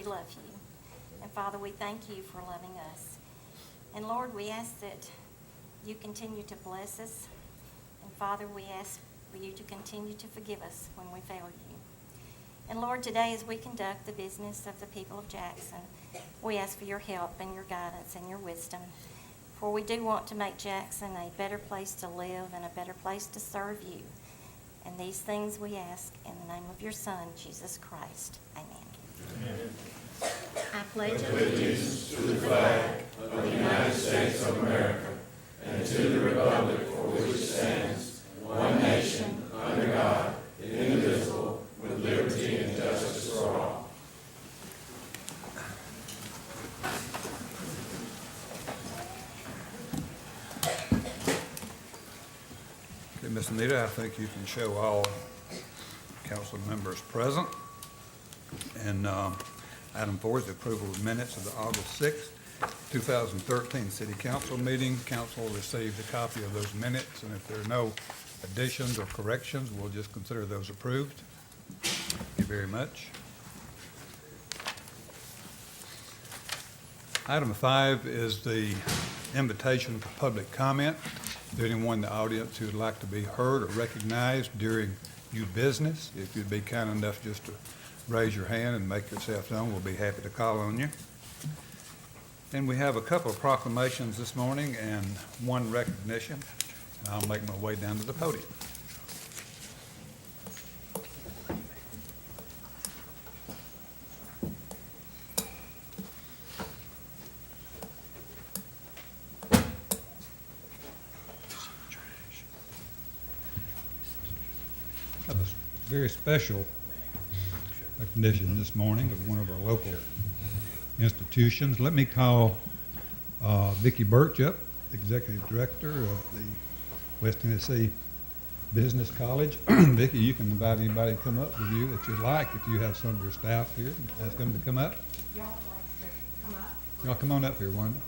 love you. And Father, we thank you for loving us. And Lord, we ask that you continue to bless us. And Father, we ask for you to continue to forgive us when we fail you. And Lord, today as we conduct the business of the people of Jackson, we ask for your help and your guidance and your wisdom. For we do want to make Jackson a better place to live and a better place to serve you. And these things we ask in the name of your Son, Jesus Christ. Amen. Amen. I pledge Allegiance to the flag of the United States of America and to the republic for which it stands, one nation, under God, indivisible, with liberty and justice for all. Okay, Ms. Anita, I think you can show all council members present. And item 4 is the approval of minutes of the August 6th, 2013 City Council meeting. Council received a copy of those minutes, and if there are no additions or corrections, we'll just consider those approved. Thank you very much. Item 5 is the invitation for public comment. Is there anyone in the audience who would like to be heard or recognized during new business? If you'd be kind enough just to raise your hand and make yourself known, we'll be happy to call on you. And we have a couple of proclamations this morning and one recognition. And I'll make my way down to the podium. I have a very special recognition this morning of one of our local institutions. Let me call Vicki Birch up, Executive Director of the West Tennessee Business College. Vicki, you can invite anybody to come up with you that you'd like. If you have some of your staff here, ask them to come up. Y'all like to come up? Y'all come on up here, Wanda.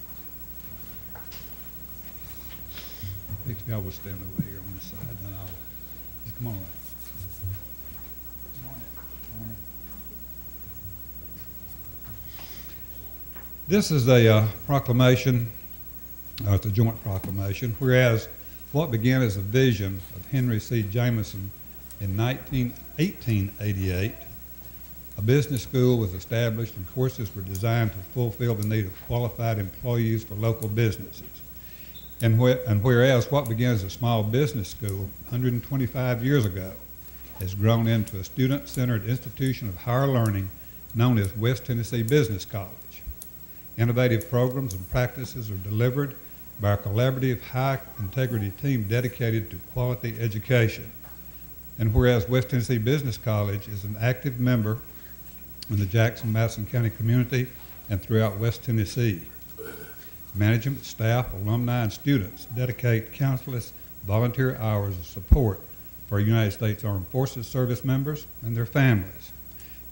Vicki, y'all will stand over here on this side, and I'll just come on up. This is a proclamation, it's a joint proclamation, whereas what began as a vision of Henry C. Jameson in 1888, a business school was established and courses were designed to fulfill the need of qualified employees for local businesses. And whereas what began as a small business school 125 years ago has grown into a student-centered institution of higher learning known as West Tennessee Business College. Innovative programs and practices are delivered by a collaborative, high-integrity team dedicated to quality education. And whereas West Tennessee Business College is an active member in the Jackson-Madison County community and throughout West Tennessee, management, staff, alumni, and students dedicate countless volunteer hours of support for United States Armed Forces service members and their families.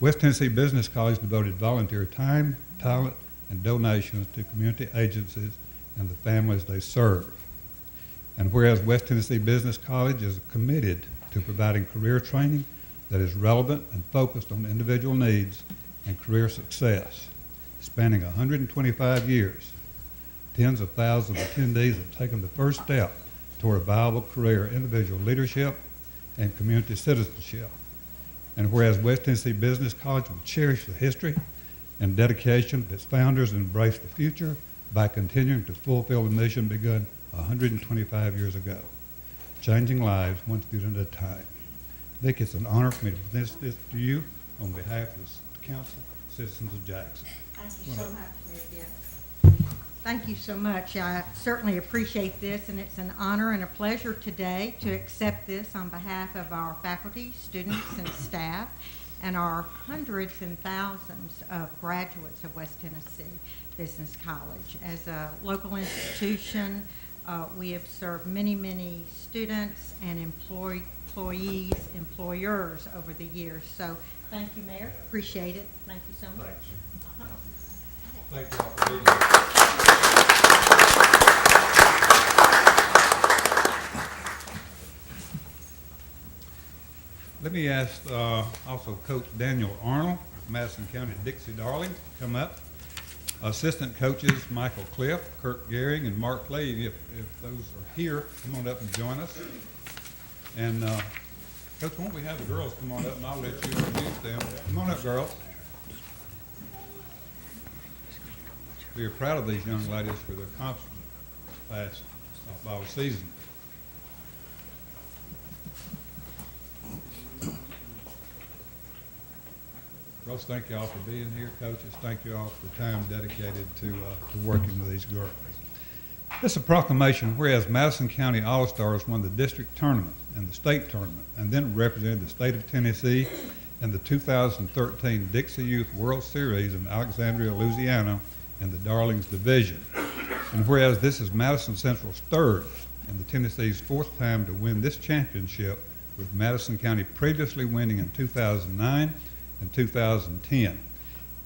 West Tennessee Business College devoted volunteer time, talent, and donations to community agencies and the families they serve. And whereas West Tennessee Business College is committed to providing career training that is relevant and focused on individual needs and career success. Spanning 125 years, tens of thousands of attendees have taken the first step toward a viable career in individual leadership and community citizenship. And whereas West Tennessee Business College will cherish the history and dedication of its founders and embrace the future by continuing to fulfill the mission begun 125 years ago, changing lives one student at a time. Vic, it's an honor for me to present this to you on behalf of the council, citizens of Jackson. Thank you so much, Lydia. Thank you so much. I certainly appreciate this, and it's an honor and a pleasure today to accept this on behalf of our faculty, students, and staff, and our hundreds and thousands of graduates of West Tennessee Business College. As a local institution, we have served many, many students and employees, employers over the years. So thank you, Mayor. Appreciate it. Thank you so much. Thank you all for being here. Let me ask also Coach Daniel Arnold Madison County Dixie Darlings to come up. Assistant coaches Michael Cliff, Kirk Gehring, and Mark Levy, if those are here, come on up and join us. And Coach, won't we have the girls come on up, and I'll let you introduce them. Come on up, girls. We are proud of these young ladies for their accomplishments last softball season. Girls, thank you all for being here. Coaches, thank you all for the time dedicated to working with these girls. This is a proclamation whereas Madison County All-Stars won the district tournament and the state tournament and then represented the state of Tennessee in the 2013 Dixie Youth World Series in Alexandria, Louisiana in the Darlings Division. And whereas this is Madison Central's third and the Tennessee's fourth time to win this championship, with Madison County previously winning in 2009 and 2010.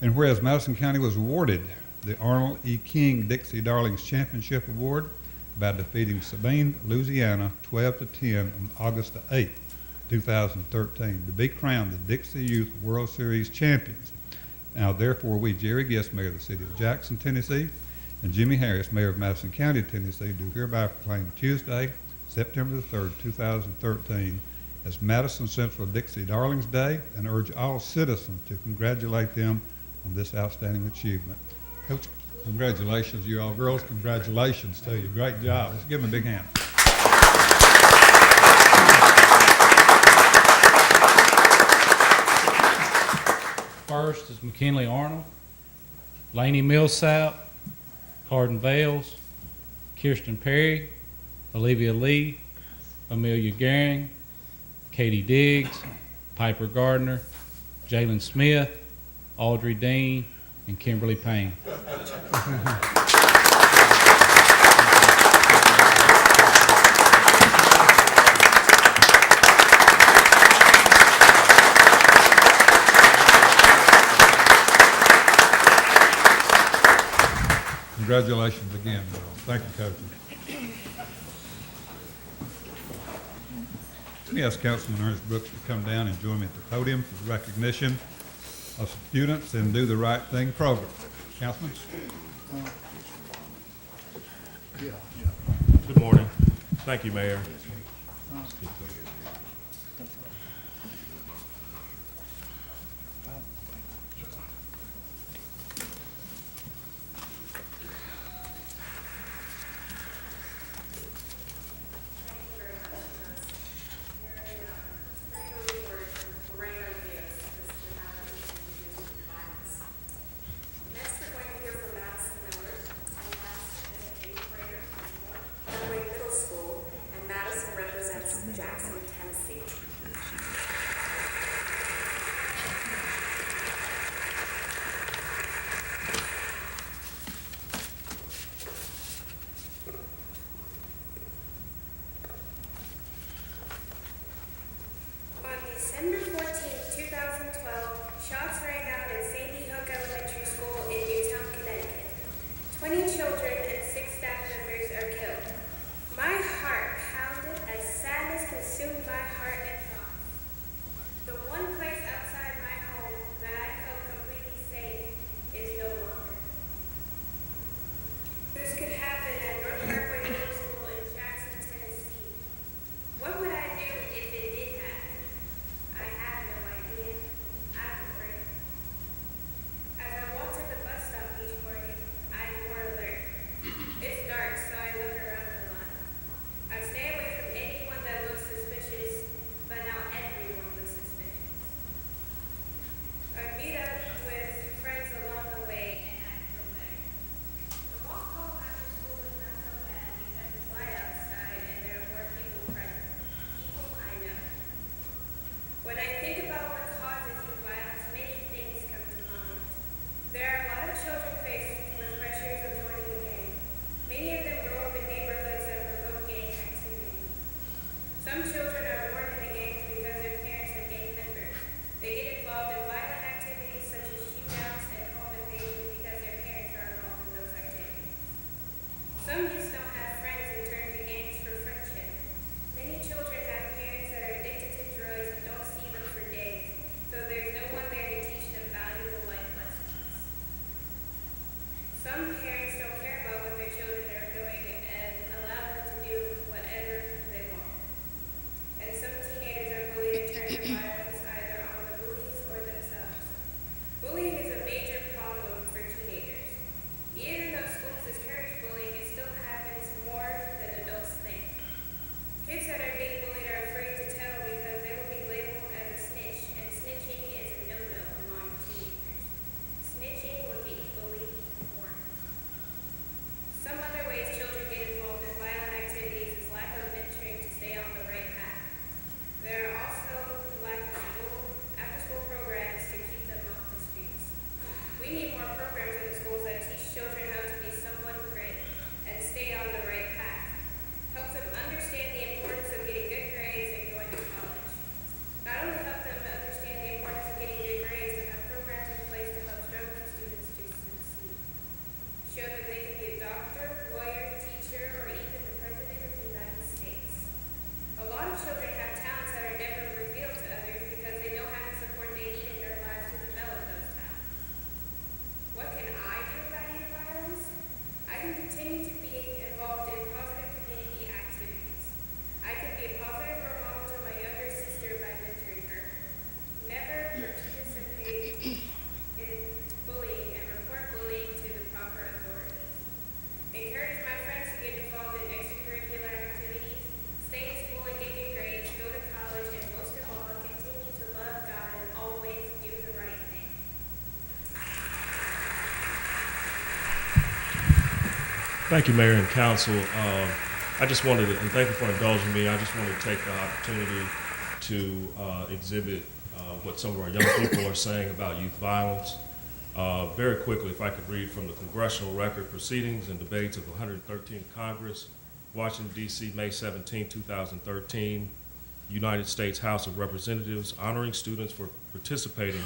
And whereas Madison County was awarded the Arnold E. King Dixie Darlings Championship Award by defeating Sabine, Louisiana 12-10 on August 8, 2013 to be crowned the Dixie Youth World Series champions. Now therefore we, Jerry Gist, Mayor of the City of Jackson, Tennessee, and Jimmy Harris, Mayor of Madison County, Tennessee, do hereby proclaim Tuesday, September the 3rd, 2013 as Madison Central Dixie Darlings Day and urge all citizens to congratulate them on this outstanding achievement. Coach, congratulations, you all girls. Congratulations to you. Great job. Let's give them a big hand. First is McKinley Arnold, Laney Millsap, Carden Vales, Kirsten Perry, Olivia Lee, Amelia Gehring, Katie Diggs, Piper Gardner, Jalen Smith, Audrey Dean, and Kimberly Payne. Congratulations again, girls. Thank you, coaches. Let me ask Councilman Ernest Brooks to come down and join me at the podium for the recognition of students and Do the Right Thing program. Councilman? Good morning. Thank you, Mayor. Jackson Thank you, Mayor and Council. I just wanted to, and thank you for indulging me, I just wanted to take the opportunity to exhibit what some of our young people are saying about youth violence. Very quickly, if I could read from the Congressional Record Proceedings and Debates of the 113th Congress, Washington, D.C., May 17, 2013, United States House of Representatives honoring students for participating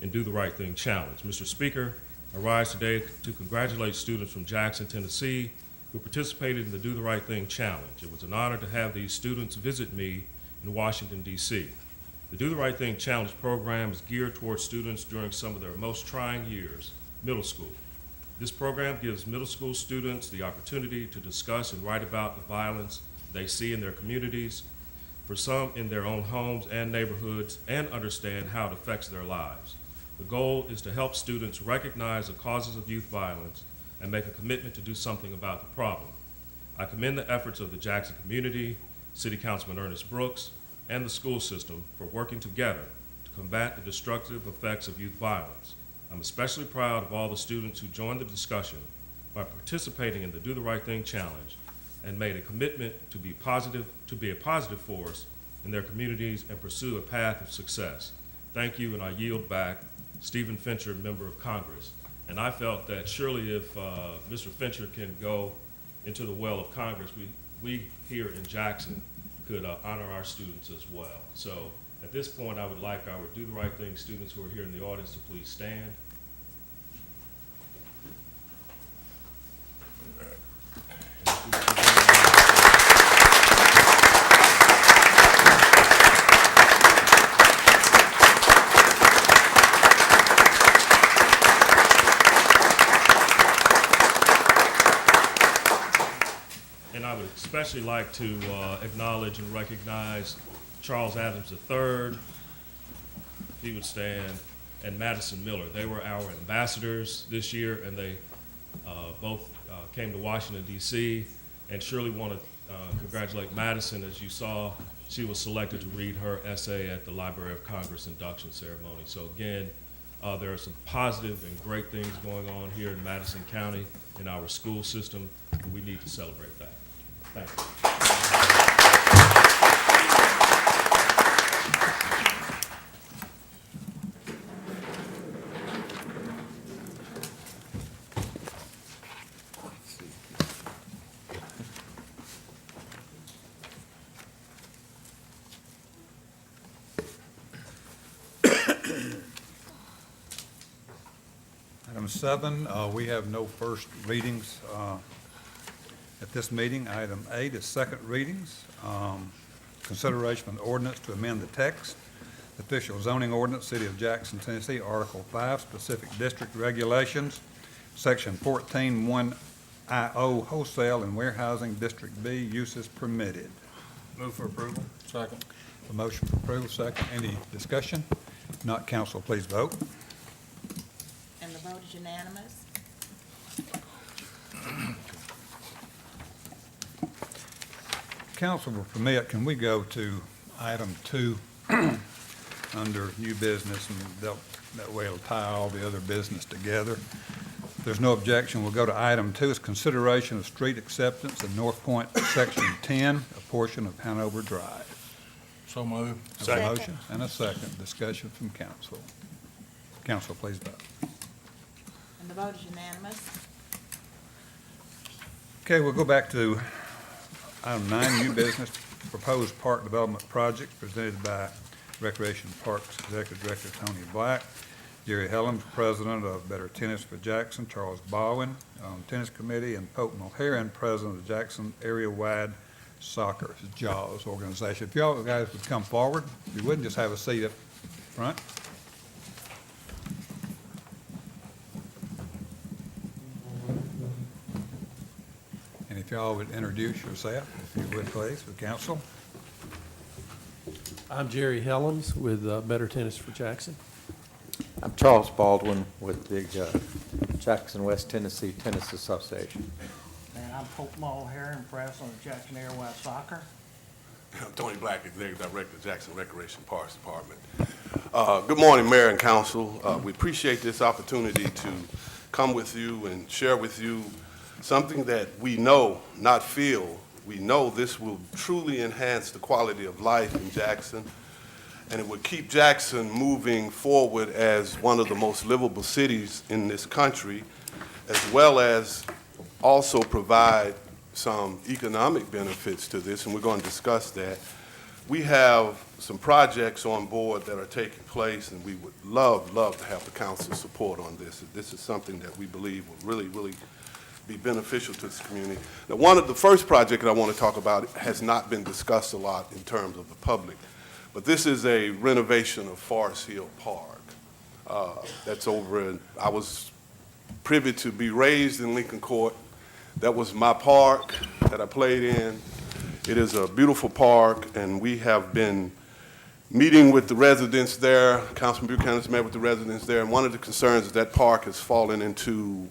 in Do the Right Thing Challenge. Mr. Speaker, I rise today to congratulate students from Jackson, Tennessee, who participated in the Do the Right Thing Challenge. It was an honor to have these students visit me in Washington, D.C. The Do the Right Thing Challenge program is geared towards students during some of their most trying years, middle school. This program gives middle school students the opportunity to discuss and write about the violence they see in their communities, for some in their own homes and neighborhoods, and understand how it affects their lives. The goal is to help students recognize the causes of youth violence and make a commitment to do something about the problem. I commend the efforts of the Jackson community, City Councilman Ernest Brooks, and the school system for working together to combat the destructive effects of youth violence. I'm especially proud of all the students who joined the discussion by participating in the Do the Right Thing Challenge and made a commitment to be a positive force in their communities and pursue a path of success. Thank you, and I yield back. Stephen Fincher, Member of Congress. And I felt that surely if Mr. Fincher can go into the well of Congress, we here in Jackson could honor our students as well. So at this point, I would like our Do the Right Thing students who are here in the audience to please stand. And I would especially like to acknowledge and recognize Charles Adams III, he would stand, and Madison Miller. They were our ambassadors this year, and they both came to Washington, D.C., and surely want to congratulate Madison. As you saw, she was selected to read her essay at the Library of Congress induction ceremony. So again, there are some positive and great things going on here in Madison County in our school system, and we need to celebrate that. Thank you. Item 7, we have no first readings at this meeting. Item 8 is second readings. Consideration of an ordinance to amend the text, official zoning ordinance, City of Jackson, Tennessee, Article 5, specific district regulations, Section 14-1IO, wholesale and warehousing, District B, uses permitted. Move for approval. Second. A motion for approval, second. Any discussion? If not, council, please vote. And the vote is unanimous. Council will permit, can we go to item 2 under new business, and that way it'll tie all the other business together. If there's no objection, we'll go to item 2. It's consideration of street acceptance in North Point, Section 10, a portion of Hanover Drive. So moved. Have a motion and a second. Discussion from council. Council, please vote. And the vote is unanimous. Okay, we'll go back to item 9, new business, proposed park development projects presented by Recreation Parks Executive Director Tony Black, Jerry Helms, President of Better Tennis for Jackson, Charles Baldwin on Tennis Committee, and Pope Mulheron, President of Jackson Area-Wide Soccer, JAWS organization. If y'all guys would come forward, if you wouldn't, just have a seat up front. And if y'all would introduce yourself, if you would, please, with council. I'm Jerry Helms with Better Tennis for Jackson. I'm Charles Baldwin with the Jackson West Tennessee Tennis Association. And I'm Pope Mulheron, President of Jackson Area-Wide Soccer. I'm Tony Black, Executive Director, Jackson Recreation Parks Department. Good morning, Mayor and Council. We appreciate this opportunity to come with you and share with you something that we know, not feel. We know this will truly enhance the quality of life in Jackson, and it would keep Jackson moving forward as one of the most livable cities in this country, as well as also provide some economic benefits to this, and we're going to discuss that. We have some projects on board that are taking place, and we would love to have the council's support on this. This is something that we believe will really be beneficial to this community. Now, the first project that I want to talk about has not been discussed a lot in terms of the public, but this is a renovation of Forest Hill Park. That's over in, I was privy to be raised in Lincoln Court. That was my park that I played in. It is a beautiful park, and we have been meeting with the residents there. Councilman Buchanan has met with the residents there, and one of the concerns is that park has fallen into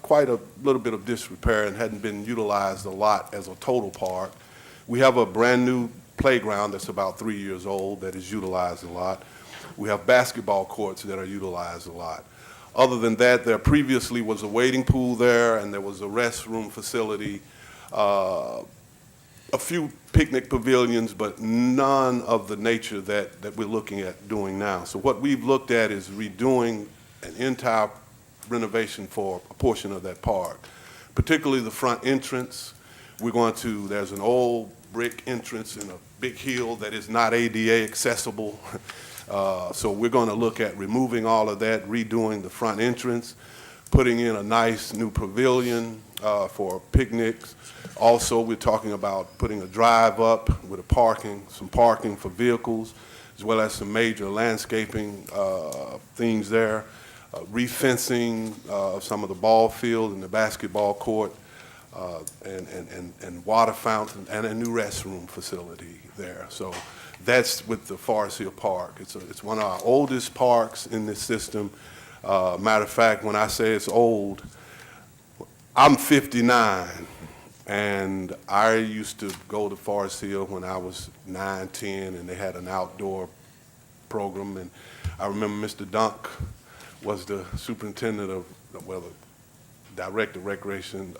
quite a little bit of disrepair and hadn't been utilized a lot as a total park. We have a brand-new playground that's about 3 years old that is utilized a lot. We have basketball courts that are utilized a lot. Other than that, there previously was a wading pool there, and there was a restroom facility, a few picnic pavilions, but none of the nature that we're looking at doing now. So what we've looked at is redoing an entire renovation for a portion of that park, particularly the front entrance. There's an old brick entrance in a big hill that is not ADA accessible. So we're going to look at removing all of that, redoing the front entrance, putting in a nice new pavilion for picnics. Also, we're talking about putting a drive up with some parking for vehicles, as well as some major landscaping things there, refencing some of the ball field and the basketball court, and water fountain, and a new restroom facility there. So that's with the Forest Hill Park. It's one of our oldest parks in this system. Matter of fact, when I say it's old, I'm 59, and I used to go to Forest Hill when I was 9, 10, and they had an outdoor program, and I remember Mr. Dunk was the superintendent of, well, the director of recreation,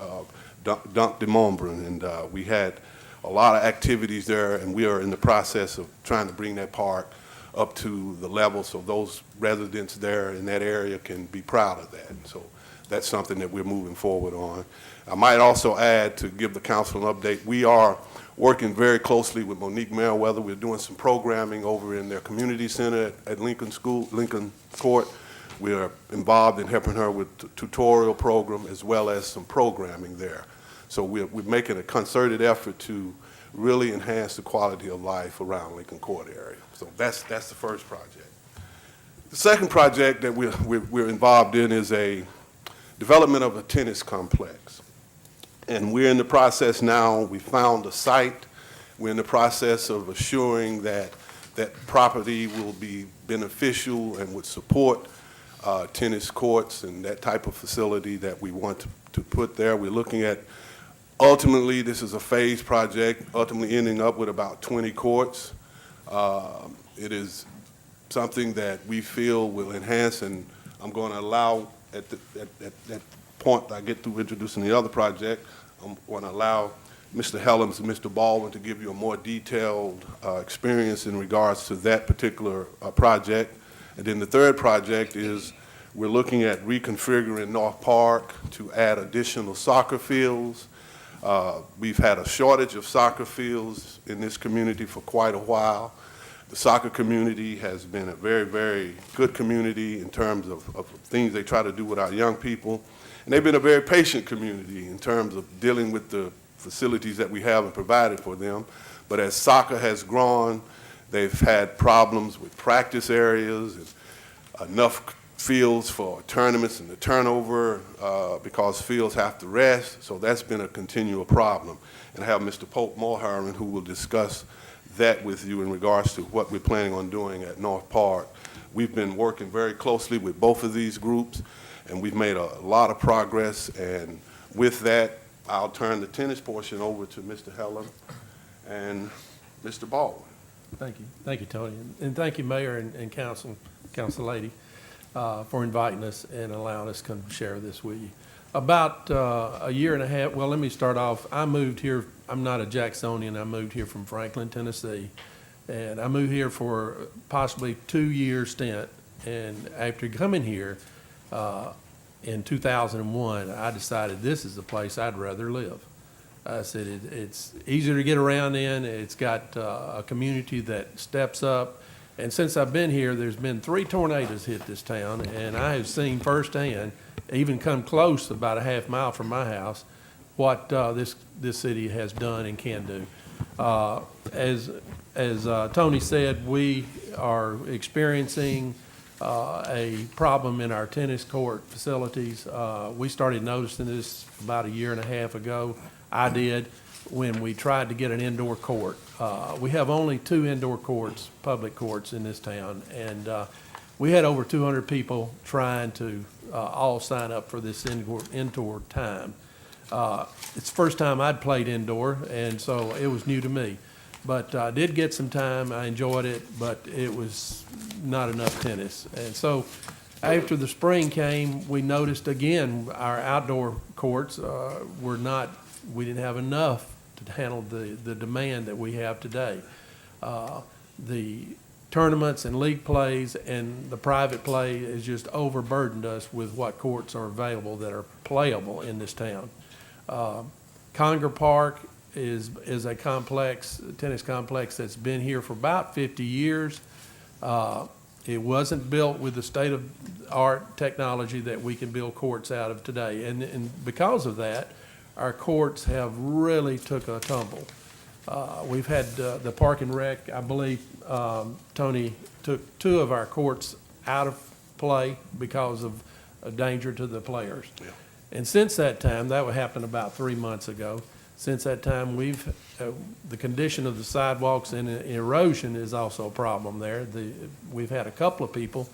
Dunk de Montbrun, and we had a lot of activities there, and we are in the process of trying to bring that park up to the level so those residents there in that area can be proud of that. And so that's something that we're moving forward on. I might also add, to give the council an update, we are working very closely with Monique Merriweather. We're doing some programming over in their community center at Lincoln Court. We are involved in helping her with the tutorial program as well as some programming there. So we're making a concerted effort to really enhance the quality of life around Lincoln Court area. So that's the first project. The second project that we're involved in is a development of a tennis complex. And we're in the process now. We found a site. We're in the process of assuring that that property will be beneficial and would support tennis courts and that type of facility that we want to put there. We're looking at, ultimately, this is a phased project, ultimately ending up with about 20 courts. It is something that we feel will enhance, and I'm going to allow, at that point I get through introducing the other project, I'm going to allow Mr. Helms and Mr. Baldwin to give you a more detailed experience in regards to that particular project. And then the third project is we're looking at reconfiguring North Park to add additional soccer fields. We've had a shortage of soccer fields in this community for quite a while. The soccer community has been a very, very good community in terms of things they try to do with our young people. And they've been a very patient community in terms of dealing with the facilities that we have and provided for them. But as soccer has grown, they've had problems with practice areas and enough fields for tournaments and the turnover because fields have to rest. So that's been a continual problem. And I have Mr. Pope Mulherland who will discuss that with you in regards to what we're planning on doing at North Park. We've been working very closely with both of these groups, and we've made a lot of progress. And with that, I'll turn the tennis portion over to Mr. Helland and Mr. Baldwin. Thank you. Thank you, Tony. And thank you, Mayor and Council Lady. for inviting us and allowing us to come share this with you. About a year and a half, well, let me start off. I moved here, I'm not a Jacksonian, I moved here from Franklin, Tennessee. And I moved here for possibly 2-year stint. And after coming here in 2001, I decided this is the place I'd rather live. I said it's easier to get around in. It's got a community that steps up. And since I've been here, there's been 3 tornadoes hit this town, and I have seen firsthand, even come close about a half mile from my house, what this city has done and can do. As Tony said, we are experiencing a problem in our tennis court facilities. We started noticing this about a year and a half ago. I did, when we tried to get an indoor court. We have only 2 indoor courts, public courts in this town, and we had over 200 people trying to all sign up for this indoor time. It's the first time I'd played indoor, and so it was new to me. But I did get some time. I enjoyed it, but it was not enough tennis. And so after the spring came, we noticed again our outdoor courts we didn't have enough to handle the demand that we have today. The tournaments and league plays and the private play has just overburdened us with what courts are available that are playable in this town. Conger Park is a tennis complex that's been here for about 50 years. It wasn't built with the state-of-the-art technology that we can build courts out of today. And because of that, our courts have really took a tumble. We've had the Park and Rec, I believe Tony took 2 of our courts out of play because of a danger to the players. Yeah. And since that time, that happened about 3 months ago, since that time the condition of the sidewalks and erosion is also a problem there. We've had a couple of people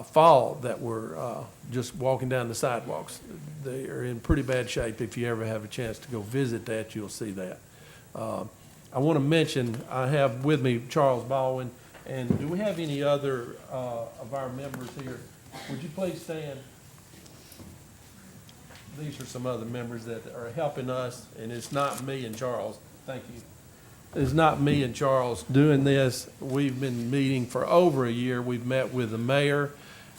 fall that were just walking down the sidewalks. They are in pretty bad shape. If you ever have a chance to go visit that, you'll see that. I want to mention, I have with me Charles Baldwin, and do we have any other of our members here? Would you please stand? These are some other members that are helping us, and it's not me and Charles. Thank you. It's not me and Charles doing this. We've been meeting for over a year. We've met with the mayor.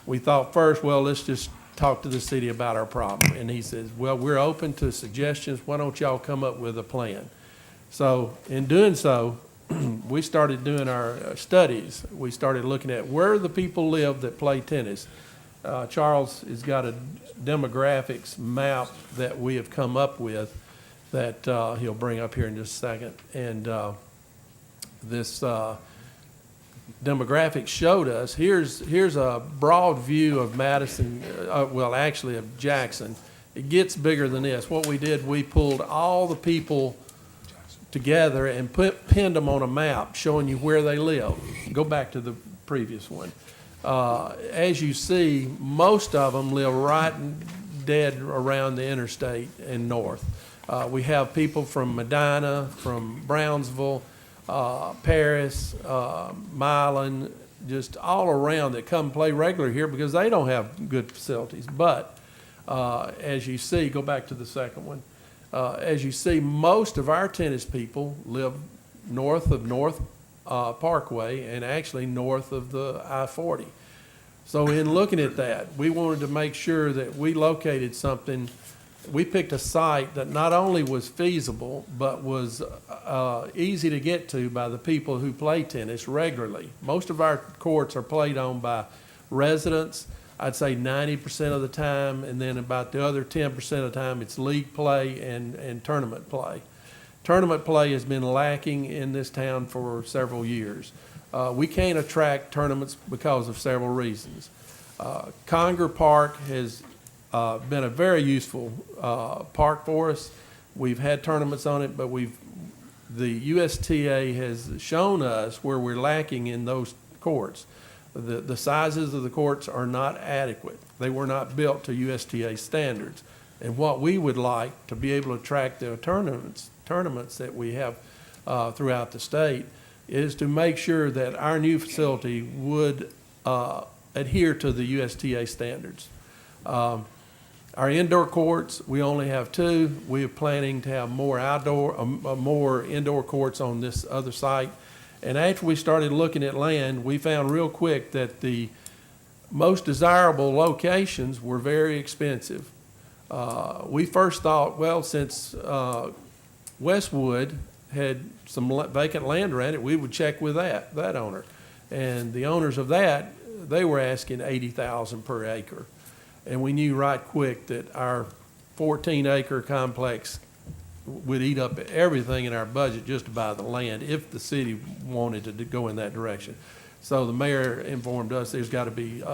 We thought first, well, let's just talk to the city about our problem. And he says, well, we're open to suggestions. Why don't y'all come up with a plan? So in doing so, we started doing our studies. We started looking at where the people live that play tennis. Charles has got a demographics map that we have come up with that he'll bring up here in just a second. And this demographics showed us, here's a broad view of Madison, well, actually of Jackson. It gets bigger than this. What we did, we pulled all the people together and pinned them on a map showing you where they live. Go back to the previous one. As you see, most of them live right dead around the interstate and north. We have people from Medina, from Brownsville, Paris, Milan, just all around that come play regular here because they don't have good facilities. But as you see, go back to the second one. As you see, most of our tennis people live north of North Parkway and actually north of the I-40. So in looking at that, we wanted to make sure that we located something. We picked a site that not only was feasible, but was easy to get to by the people who play tennis regularly. Most of our courts are played on by residents, I'd say 90% of the time, and then about the other 10% of the time it's league play and tournament play. Tournament play has been lacking in this town for several years. We can't attract tournaments because of several reasons. Conger Park has been a very useful park for us. We've had tournaments on it, but the USTA has shown us where we're lacking in those courts. The sizes of the courts are not adequate. They were not built to USTA standards. And what we would like to be able to attract the tournaments that we have throughout the state is to make sure that our new facility would adhere to the USTA standards. Our indoor courts, we only have 2. We're planning to have more more indoor courts on this other site. And after we started looking at land, we found real quick that the most desirable locations were very expensive. We first thought, well, since Westwood had some vacant land around it, we would check with that owner. And the owners of that, they were asking $80,000 per acre. And we knew right quick that our 14-acre complex would eat up everything in our budget just to buy the land if the city wanted to go in that direction. So the mayor informed us there's got to be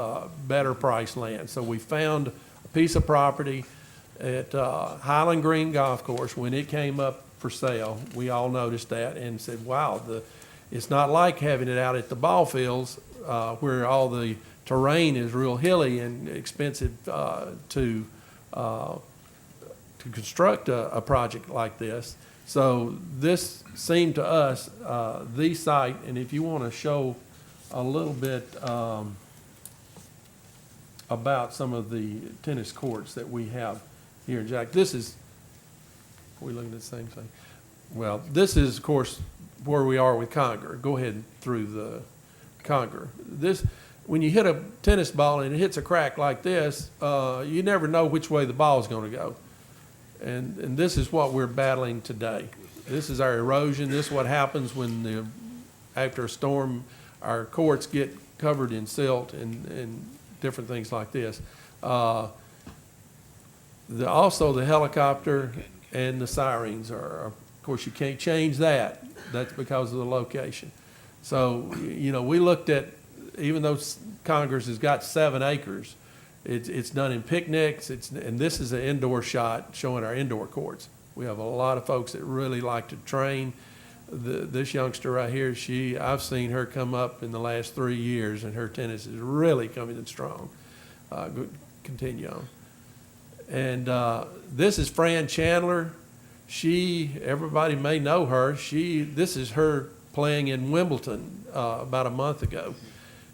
better priced land. So we found a piece of property at Highland Green Golf Course. When it came up for sale, we all noticed that and said, wow, it's not like having it out at the ball fields where all the terrain is real hilly and expensive to construct a project like this. So this seemed to us the site, and if you want to show a little bit about some of the tennis courts that we have here, Jack. This is, are we looking at the same thing? Well, this is, of course, where we are with Conger. Go ahead through the Conger. This, when you hit a tennis ball and it hits a crack like this, you never know which way the ball is going to go. And this is what we're battling today. This is our erosion. This is what happens when after a storm, our courts get covered in silt and different things like this. Also, the helicopter and the sirens are, of course, you can't change that. That's because of the location. So, you know, we looked at, even though Congress has got 7 acres, it's done in picnics. And this is an indoor shot showing our indoor courts. We have a lot of folks that really like to train. This youngster right here, I've seen her come up in the last 3 years, and her tennis is really coming in strong. Continue on. And this is Fran Chandler. Everybody may know her. This is her playing in Wimbledon about a month ago.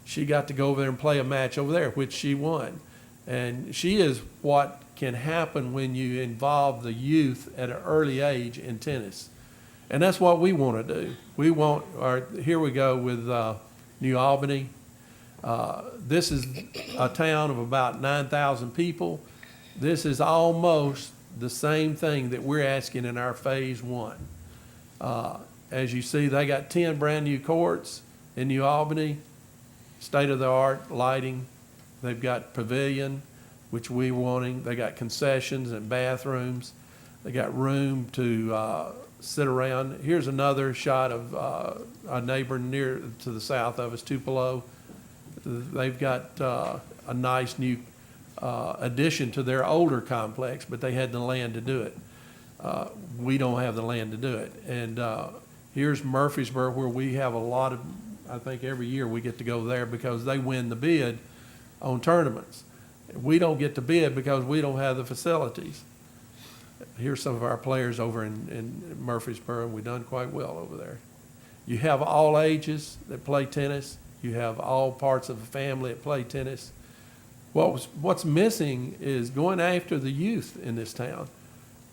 She got to go over there and play a match over there, which she won. And she is what can happen when you involve the youth at an early age in tennis. And that's what we want to do. Here we go with New Albany. This is a town of about 9,000 people. This is almost the same thing that we're asking in our phase 1. As you see, they got 10 brand new courts in New Albany, state-of-the-art lighting. They've got pavilion, which we're wanting. They got concessions and bathrooms. They got room to sit around. Here's another shot of a neighbor near to the south of us, Tupelo. They've got a nice new addition to their older complex, but they had the land to do it. We don't have the land to do it. And here's Murfreesboro, where we have a lot of, I think every year we get to go there because they win the bid on tournaments. We don't get to bid because we don't have the facilities. Here's some of our players over in Murfreesboro, and we've done quite well over there. You have all ages that play tennis. You have all parts of the family that play tennis. What's missing is going after the youth in this town.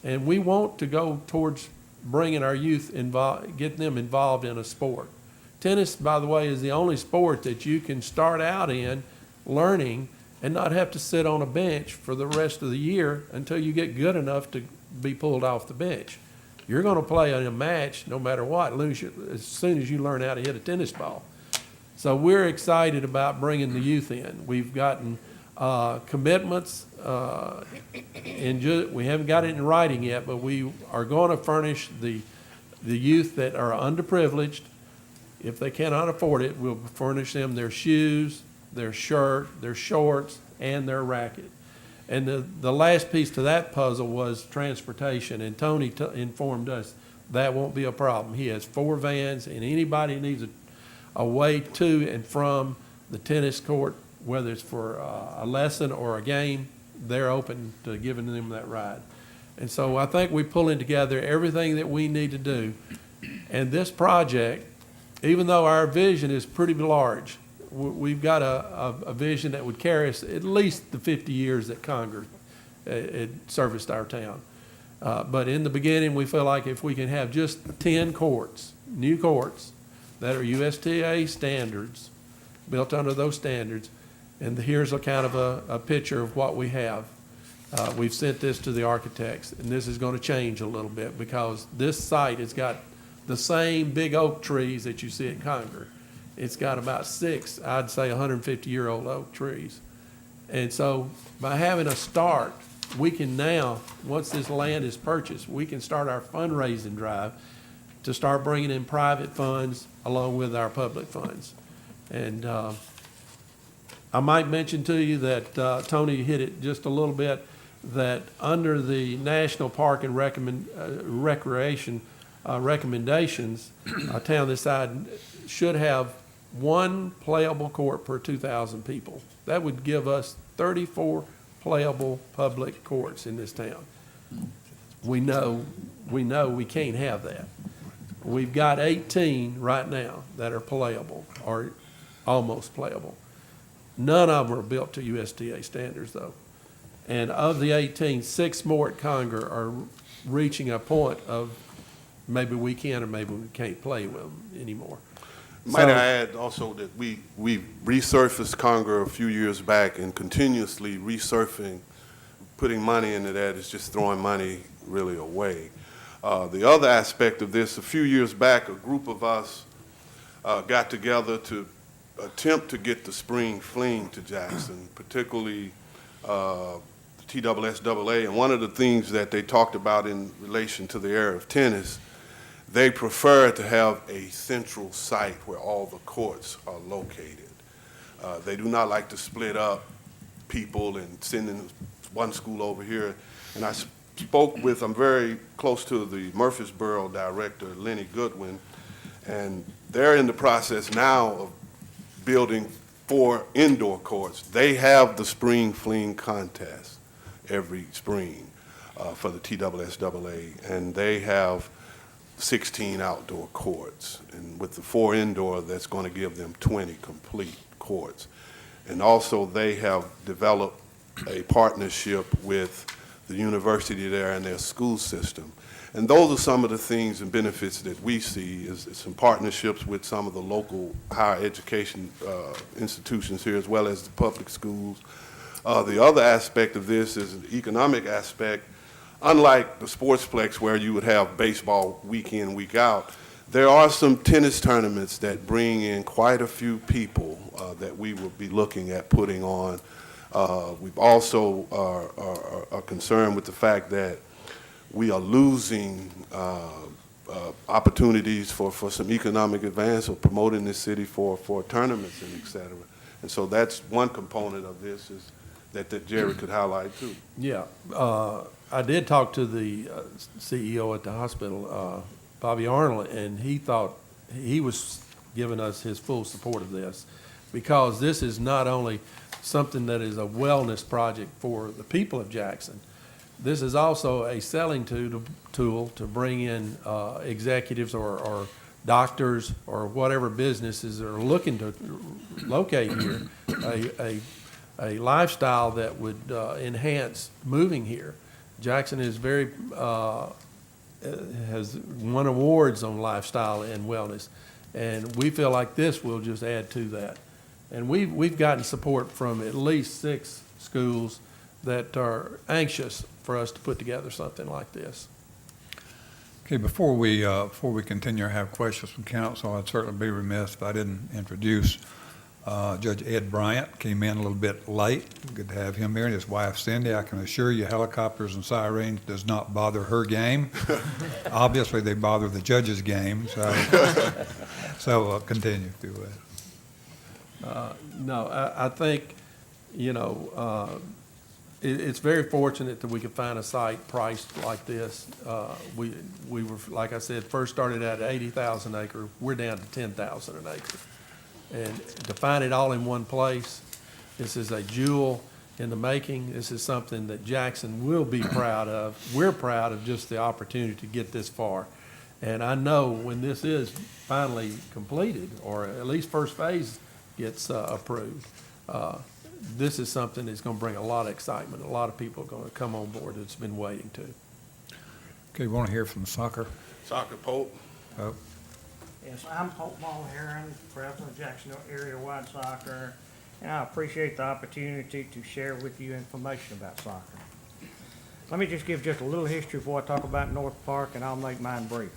And we want to go towards bringing our youth involved, getting them involved in a sport. Tennis, by the way, is the only sport that you can start out in learning and not have to sit on a bench for the rest of the year until you get good enough to be pulled off the bench. You're going to play in a match no matter what, as soon as you learn how to hit a tennis ball. So we're excited about bringing the youth in. We've gotten commitments, we haven't got it in writing yet, but we are going to furnish the youth that are underprivileged. If they cannot afford it, we'll furnish them their shoes, their shirt, their shorts, and their racket. And the last piece to that puzzle was transportation, and Tony informed us that won't be a problem. He has 4 vans, and anybody needs a way to and from the tennis court, whether it's for a lesson or a game, they're open to giving them that ride. And so I think we're pulling together everything that we need to do. And this project, even though our vision is pretty large, we've got a vision that would carry us at least the 50 years that Conger it serviced our town. But in the beginning, we feel like if we can have just 10 courts, new courts, that are USTA standards, built under those standards, and here's a kind of a picture of what we have. We've sent this to the architects, and this is going to change a little bit because this site has got the same big oak trees that you see at Conger. It's got about 6, I'd say 150-year-old oak trees. And so by having a start, we can now, once this land is purchased, we can start our fundraising drive to start bringing in private funds along with our public funds. And I might mention to you that Tony hit it just a little bit, that under the National Park and Recreation recommendations, a town this size should have 1 playable court per 2,000 people. That would give us 34 playable public courts in this town. We know we can't have that. We've got 18 right now that are playable or almost playable. None of them are built to USDA standards though. And of the 18, 6 more at Conger are reaching a point of maybe we can or maybe we can't play with them anymore. Might I add also that we resurfaced Conger a few years back, and continuously resurfacing, putting money into that is just throwing money really away. The other aspect of this, a few years back, a group of us got together to attempt to get the spring fling to Jackson, particularly the TSSAA. And one of the things that they talked about in relation to the area of tennis, they prefer to have a central site where all the courts are located. They do not like to split up people and send in one school over here. And I spoke with, I'm very close to the Murfreesboro director, Lenny Goodwin, and they're in the process now of building 4 indoor courts. They have the spring fling contest every spring for the TSSAA, and they have 16 outdoor courts, and with the 4 indoor, that's going to give them 20 complete courts. And also they have developed a partnership with the university there and their school system. And those are some of the things and benefits that we see is some partnerships with some of the local higher education institutions here, as well as the public schools. The other aspect of this is an economic aspect. Unlike the Sportsplex where you would have baseball week in, week out, there are some tennis tournaments that bring in quite a few people that we will be looking at putting on. We've also are concerned with the fact that we are losing opportunities for some economic advance or promoting this city for tournaments and et cetera. And so that's one component of this is that Jerry could highlight too. Yeah. I did talk to the CEO at the hospital, Bobby Arnold, and he thought he was giving us his full support of this because this is not only something that is a wellness project for the people of Jackson, this is also a selling tool to bring in executives or doctors or whatever businesses are looking to locate here, a lifestyle that would enhance moving here. Jackson is has won awards on lifestyle and wellness, and we feel like this will just add to that. And we've gotten support from at least 6 schools that are anxious for us to put together something like this. Okay, before we continue or have questions from council, I'd certainly be remiss if I didn't introduce Judge Ed Bryant. Came in a little bit late. Good to have him here, and his wife Cindy. I can assure you helicopters and sirens does not bother her game. Obviously, they bother the judge's game, so continue if you would. No, I think, it's very fortunate that we could find a site priced like this. We were, like I said, first started at 80,000 acre. We're down to 10,000 an acre. And to find it all in one place, this is a jewel in the making. This is something that Jackson will be proud of. We're proud of just the opportunity to get this far. And I know when this is finally completed, or at least first phase gets approved. This is something that's going to bring a lot of excitement. A lot of people are going to come on board that's been waiting to. Okay, we want to hear from soccer. Soccer Pope. Oh, Yes, I'm Hope Mulheron, president of Jacksonville Area Wide Soccer, and I appreciate the opportunity to share with you information about soccer. Let me just give just a little history before I talk about North Park, and I'll make mine brief.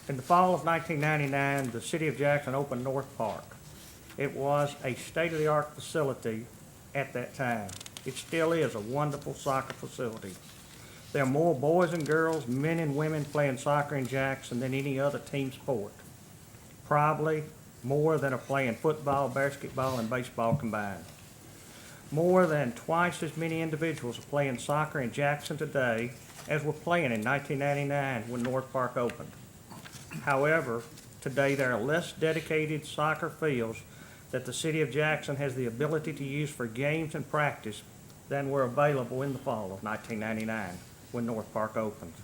In the fall of 1999, the city of Jackson opened North Park. It was a state-of-the-art facility at that time. It still is a wonderful soccer facility. There are more boys and girls, men and women playing soccer in Jackson than any other team sport. Probably more than are playing football, basketball, and baseball combined. More than twice as many individuals are playing soccer in Jackson today as were playing in 1999 when North Park opened. However, today there are less dedicated soccer fields that the city of Jackson has the ability to use for games and practice than were available in the fall of 1999 when North Park opened.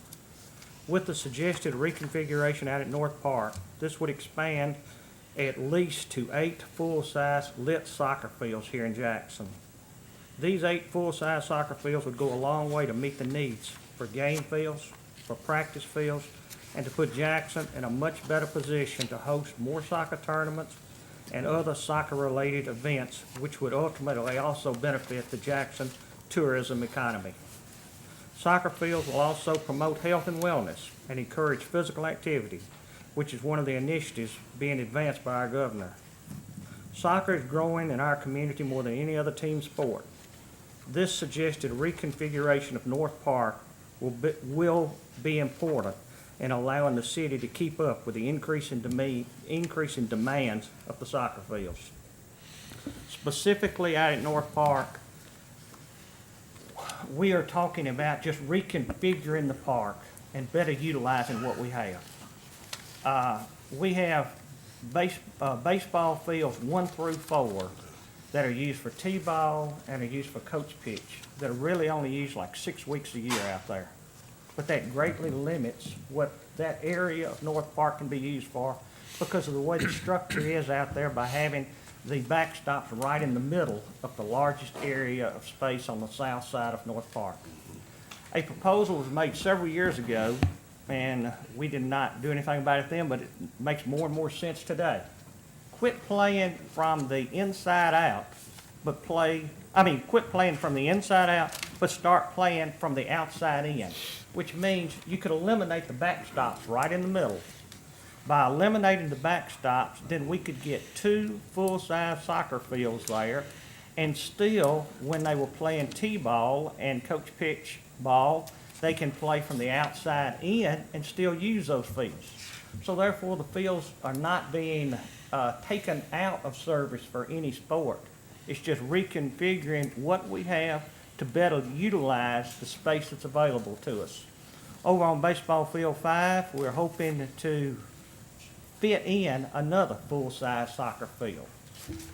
With the suggested reconfiguration out at North Park, this would expand at least to 8 full-size lit soccer fields here in Jackson. These 8 full-size soccer fields would go a long way to meet the needs for game fields, for practice fields, and to put Jackson in a much better position to host more soccer tournaments and other soccer-related events, which would ultimately also benefit the Jackson tourism economy. Soccer fields will also promote health and wellness and encourage physical activity, which is one of the initiatives being advanced by our governor. Soccer is growing in our community more than any other team sport. This suggested reconfiguration of North Park will be important in allowing the city to keep up with the increase in demands of the soccer fields. Specifically out at North Park, we are talking about just reconfiguring the park and better utilizing what we have. We have baseball fields 1 through 4 that are used for T-ball and are used for coach pitch that are really only used like 6 weeks a year out there. But that greatly limits what that area of North Park can be used for because of the way the structure is out there by having the backstops right in the middle of the largest area of space on the south side of North Park. A proposal was made several years ago, and we did not do anything about it then, but it makes more and more sense today. Quit playing from the inside out, quit playing from the inside out, but start playing from the outside in, which means you could eliminate the backstops right in the middle. By eliminating the backstops, then we could get 2 full-size soccer fields there, and still, when they were playing T-ball and coach pitch ball, they can play from the outside in and still use those fields. So therefore, the fields are not being taken out of service for any sport. It's just reconfiguring what we have to better utilize the space that's available to us. Over on baseball field 5, we're hoping to fit in another full-size soccer field.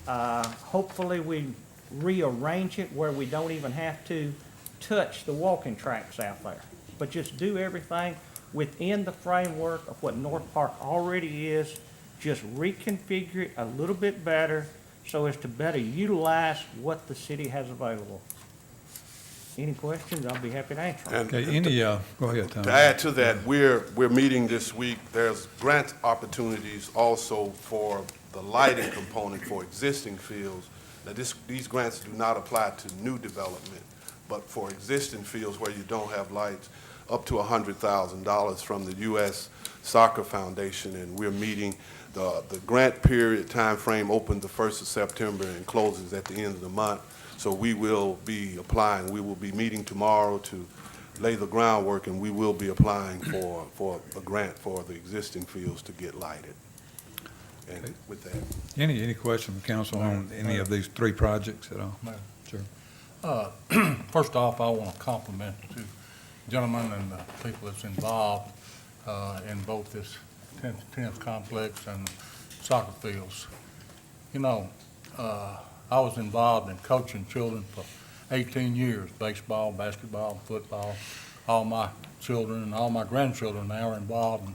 Hopefully we rearrange it where we don't even have to touch the walking tracks out there, but just do everything within the framework of what North Park already is, just reconfigure it a little bit better so as to better utilize what the city has available. Any questions? I'll be happy to answer them. And Okay, go ahead, Tom. to add to that, we're meeting this week. There's grant opportunities also for the lighting component for existing fields. Now, these grants do not apply to new development, but for existing fields where you don't have lights, up to $100,000 from the U.S. Soccer Foundation, and we're meeting. The grant period time frame opened the 1st of September and closes at the end of the month. So we will be applying. We will be meeting tomorrow to lay the groundwork, and we will be applying for a grant for the existing fields to get lighted. And with that, Any question from council on any of these 3 projects at all? Mayor. Sure. First off, I want to compliment the 2 gentlemen and the people that's involved in both this tennis complex and soccer fields. You know, I was involved in coaching children for 18 years, baseball, basketball, football. All my children and all my grandchildren now are involved in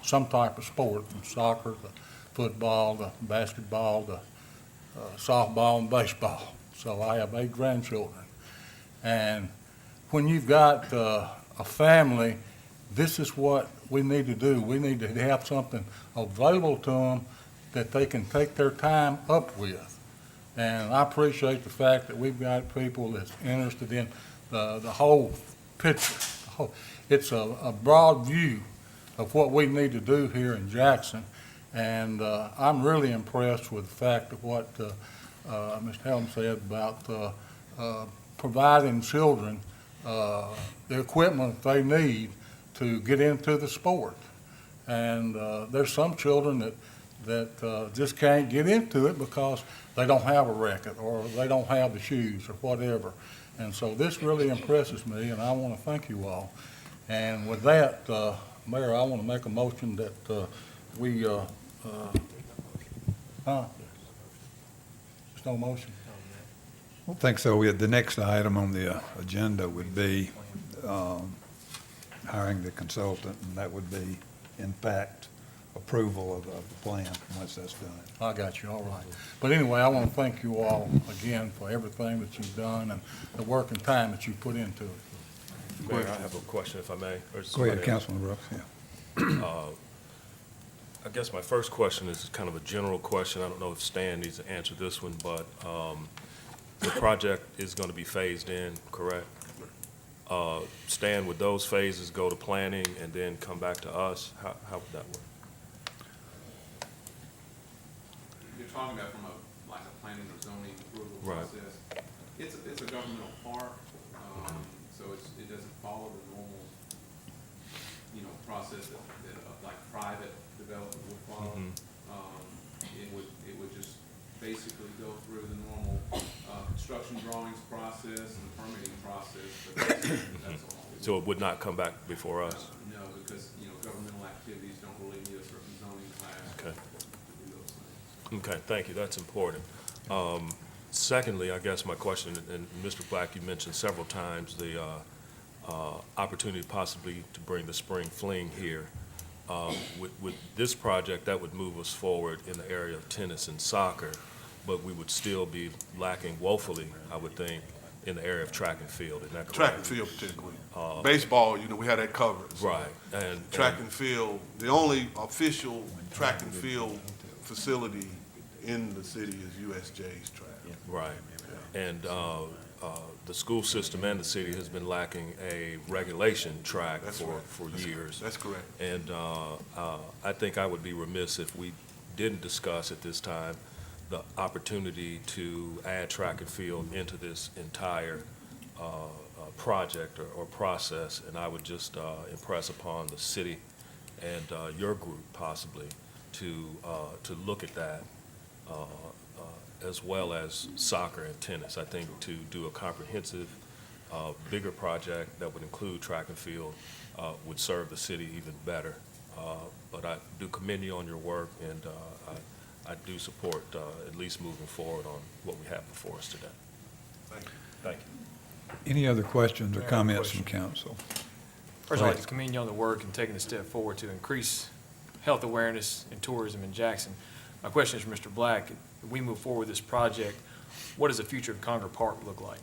some type of sport, from soccer to football to basketball to softball and baseball. So I have 8 grandchildren. And when you've got a family, this is what we need to do. We need to have something available to them that they can take their time up with. And I appreciate the fact that we've got people that's interested in the whole picture. It's a broad view of what we need to do here in Jackson. And I'm really impressed with the fact of what Mr. Helm said about providing children the equipment they need to get into the sport. And there's some children that just can't get into it because they don't have a racket or they don't have the shoes or whatever. And so this really impresses me, and I want to thank you all. And with that, Mayor, I want to make a motion that we, there's no motion. I don't think so. The next item on the agenda would be hiring the consultant, and that would be, in fact, approval of the plan once that's done. I got you, all right. But anyway, I want to thank you all again for everything that you've done and the work and time that you put into it. Mayor, I have a question if I may. Or Go ahead, somebody else. Councilman Brooks. Yeah. I guess my first question is kind of a general question. I don't know if Stan needs to answer this one, but the project is going to be phased in, correct? Stan, would those phases go to planning and then come back to us? How would that work? You're talking about from like a planning or zoning approval Right. process. It's a governmental park, so it doesn't follow the normal, process that like private development would follow. Mhm. It would just basically go through the normal construction drawings process and the permitting process, but that's all. So it would not come back before us? No, because, governmental activities don't really need a certain zoning class Okay. to do those things. Okay, thank you, that's important. Secondly, I guess my question, and Mr. Black, you mentioned several times the opportunity possibly to bring the spring fling here. With this project, that would move us forward in the area of tennis and soccer, but we would still be lacking woefully, I would think, in the area of track and field, isn't that correct? Track and field particularly. Baseball, we had that covered. So Right, and. Track and field, the only official track and field facility in the city is USJ's track. Right. And the school system and the city has been lacking a regulation track That's for, right. for years. That's correct. And I think I would be remiss if we didn't discuss at this time the opportunity to add track and field into this entire project or process. And I would just impress upon the city and your group possibly to look at that as well as soccer and tennis. I think to do a comprehensive, bigger project that would include track and field would serve the city even better. But I do commend you on your work, and I do support at least moving forward on what we have before us today. Thank you. Thank you. Any other questions or Mayor, comments from question. council? First, I'd like to commend you on the work and taking a step forward to increase health awareness and tourism in Jackson. My question is for Mr. Black. If we move forward with this project, what does the future of Conger Park look like?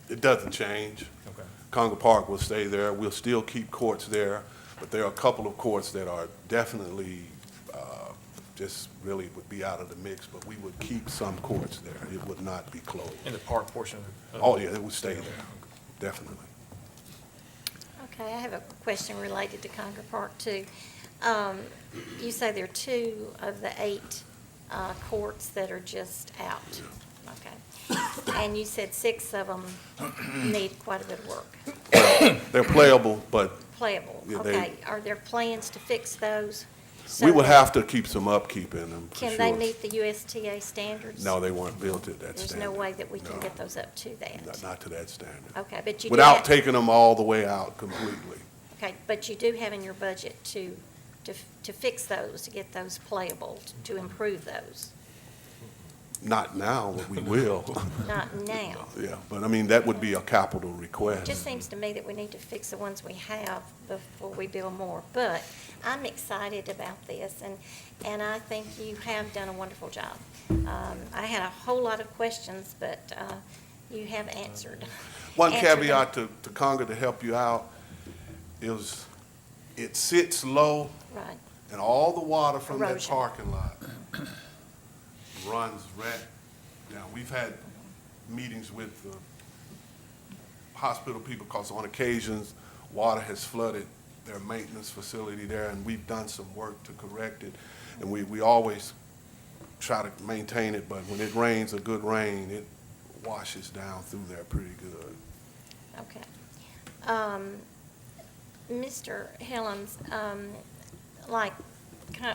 It doesn't change. Okay. Conger Park will stay there. We'll still keep courts there, but there are a couple of courts that are definitely just really would be out of the mix, but we would keep some courts there. It would not be closed. In the park portion of Oh, yeah, it would stay there, definitely. Okay, I have a question related to Conger Park too. You say there are 2 of the 8 courts that are just out. Okay. And you said 6 of them need quite a bit of work. They're playable, but Playable, Yeah, okay. Are there plans to fix those? so we would that- have to keep some upkeep in them, for Can they sure. meet the USTA standards? No, they weren't built at that There's standard. no way that we can No. get those up to that? Not to that standard. Okay, but you do Without have, taking them all the way out completely. okay, but you do have in your budget to fix those, to get those playable, to improve those. Not now, but we will. Not now. Yeah, but I mean, that would be a capital It request. just seems to me that we need to fix the ones we have before we build more. But I'm excited about this, and I think you have done a wonderful job. I had a whole lot of questions, but you have answered. One answered them. caveat to Conga to help you out is it sits low, Right. and all the water from that Erosion. parking lot runs right down. We've had meetings with the hospital people because on occasions, water has flooded their maintenance facility there, and we've done some work to correct it. And we always try to maintain it, but when it rains a good rain, it washes down through there pretty good. Okay. Mr. Helms, like I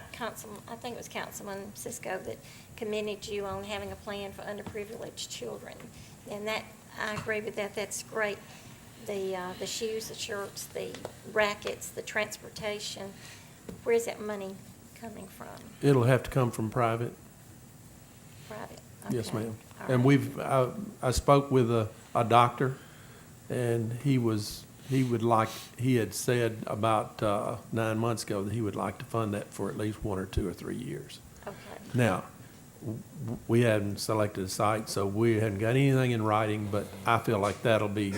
think it was Councilman Cisco that commended you on having a plan for underprivileged children. And that, I agree with that, that's great. The shoes, the shirts, the rackets, the transportation, where's that money coming from? It'll have to come from private. Private? Yes, Okay. ma'am. All And right. I spoke with a doctor, and he had said about 9 months ago that he would like to fund that for at least 1 or 2 or 3 years. Okay. Now, we hadn't selected a site, so we hadn't got anything in writing, but I feel like that'll be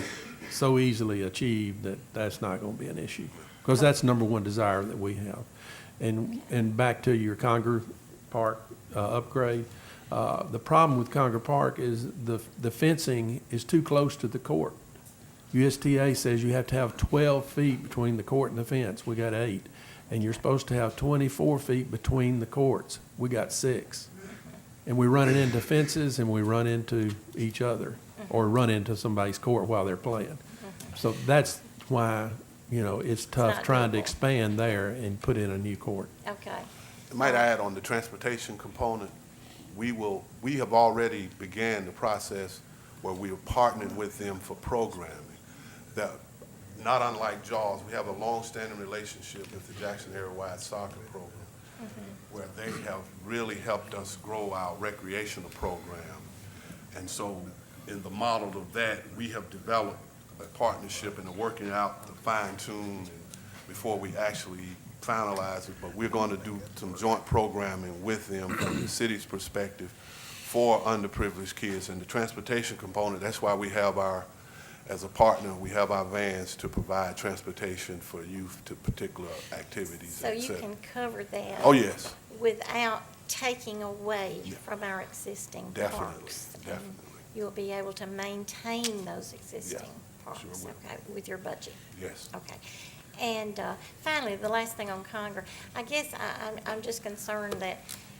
so easily achieved that that's not going to be an issue, because that's number one desire that we have. And back to your Conger Park upgrade, the problem with Conger Park is the fencing is too close to the court. USTA says you have to have 12 feet between the court and the fence. We got 8. And you're supposed to have 24 feet between the courts. We got 6. And we run it into fences, and we run into each other, or run into somebody's court while they're playing. So that's why, it's tough not trying to doable. expand there and put in a new court. Okay. I might add on the transportation component, we have already began the process where we are partnering with them for programming. That, not unlike JAWS, we have a long-standing relationship with the Jackson Area-wide Soccer Program, where they have really helped us grow our recreational program. And so in the model of that, we have developed a partnership and are working out the fine-tune before we actually finalize it. But we're going to do some joint programming with them from the city's perspective for underprivileged kids. And the transportation component, that's why we have as a partner, we have our vans to provide transportation for youth to particular activities, So et you cetera. can cover that. Oh, yes. Without taking away Yeah. from our existing Definitely, parks. And definitely. You'll be able to maintain those existing parks, sure will. okay, with your budget. Yes. Okay. And finally, the last thing on Conger, I guess I'm just concerned that,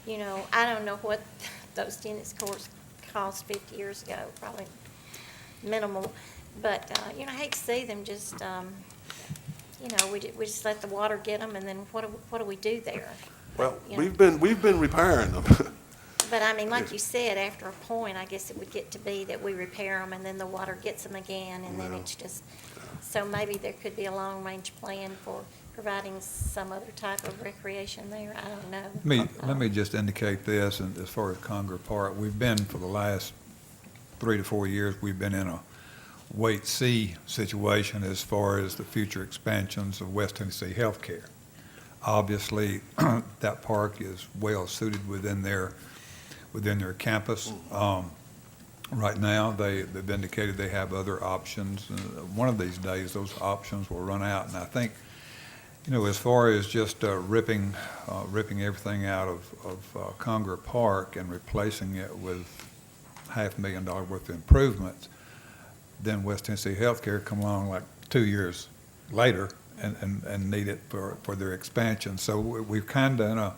I don't know what those tennis courts cost 50 years ago, probably minimal. But, I hate to see them just, we just let the water get them, and then what do we do there? Well, You know. we've been repairing them. But I mean, like you said, after a point, I guess it would get to be that we repair them, and then the water gets them again, and then Yeah. it's just, so maybe there could be a long-range plan for providing some other type of recreation there, I don't know. Let me just indicate this, and as far as Conger Park, we've been, for the last 3 to 4 years, we've been in a wait-see situation as far as the future expansions of West Tennessee Healthcare. Obviously, that park is well-suited within their campus. Right now, they've indicated they have other options. One of these days, those options will run out, and I think, as far as just ripping everything out of Conger Park and replacing it with $500,000 worth of improvements, then West Tennessee Healthcare come along like 2 years later and need it for their expansion. So we're kind of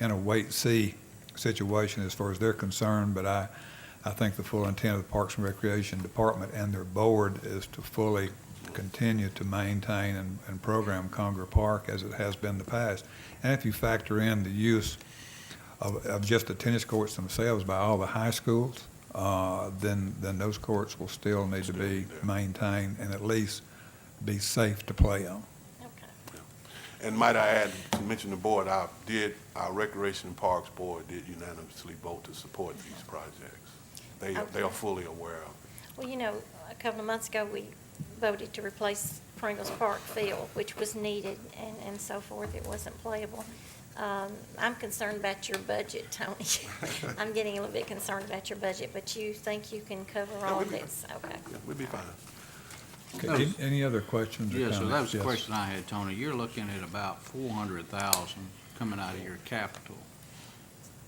in a wait-see situation as far as they're concerned, but I think the full intent of the Parks and Recreation Department and their board is to fully continue to maintain and program Conger Park as it has been in the past. And if you factor in the use of just the tennis courts themselves by all the high schools, then those courts will still need to be maintained and at least be safe to play on. Okay. And might I add, to mention the board, our Recreation and Parks Board did unanimously vote to support these projects. They are fully aware of it. Well, you know, a couple of months ago, we voted to replace Pringles Park field, which was needed and so forth. It wasn't playable. I'm concerned about your budget, Tony. I'm getting a little bit concerned about your budget, but you think you can cover all of this? Okay. Yeah, we'll be fine. Okay, any other questions or Yeah, comments? so that was the Yes. question I had, Tony. You're looking at about 400,000 coming out of your capital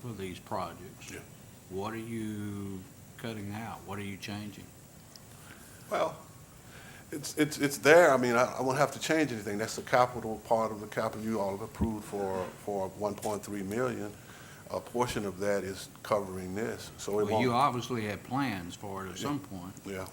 for these projects. Yeah. What are you cutting out? What are you changing? Well, it's there. I mean, I won't have to change anything. That's the capital part of the capital you all have approved for 1.3 million. A portion of that is covering this, so it Well, you won't. obviously had plans for it at some point. Yeah.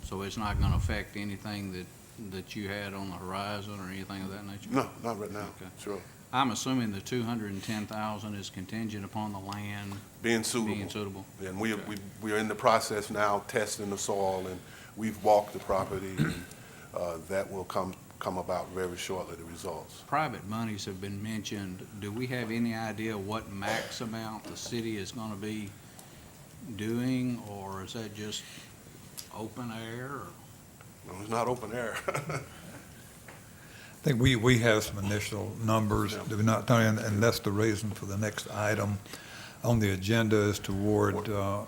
So it's not gonna affect anything that you had on the horizon or anything of that nature? No, not right now. Okay. Sure. I'm assuming the 210,000 is contingent upon the land Being suitable. being suitable? And we are in the process now testing the soil, and we've walked the property, and that will come about very shortly, the results. Private monies have been mentioned. Do we have any idea what max amount the city is gonna be doing, or is that just open air? Or? No, it's not open air. I think we have some initial numbers, do we not, Tony? And that's the reason for the next item on the agenda is to award a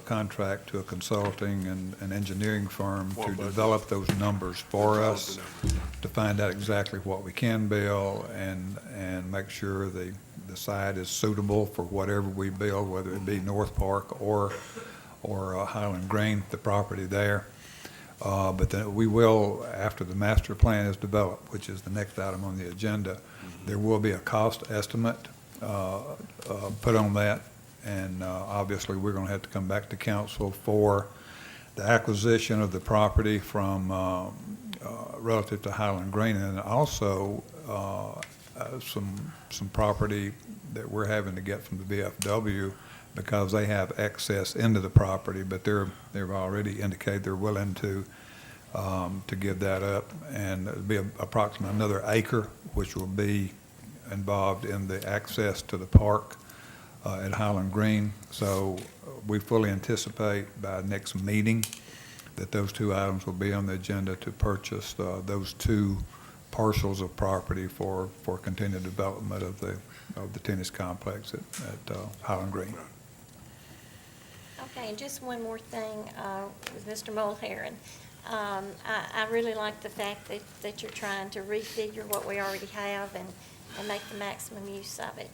contract to a consulting and engineering firm to develop those numbers for us, to find out exactly what we can build and make sure the site is suitable for whatever we build, whether it be North Park or Highland Green, the property there. But then we will, after the master plan is developed, which is the next item on the agenda, there will be a cost estimate put on that. And obviously, we're going to have to come back to council for the acquisition of the property from relative to Highland Green, and also some property that we're having to get from the VFW because they have access into the property, but they've already indicated they're willing to give that up, and it'll be approximately another acre, which will be involved in the access to the park at Highland Green. So we fully anticipate by next meeting that those two items will be on the agenda to purchase those two parcels of property for continued development of the tennis complex at Highland Green. Okay, and just one more thing with Mr. Mulheron. I really like the fact that you're trying to refigure what we already have and make the maximum use of it.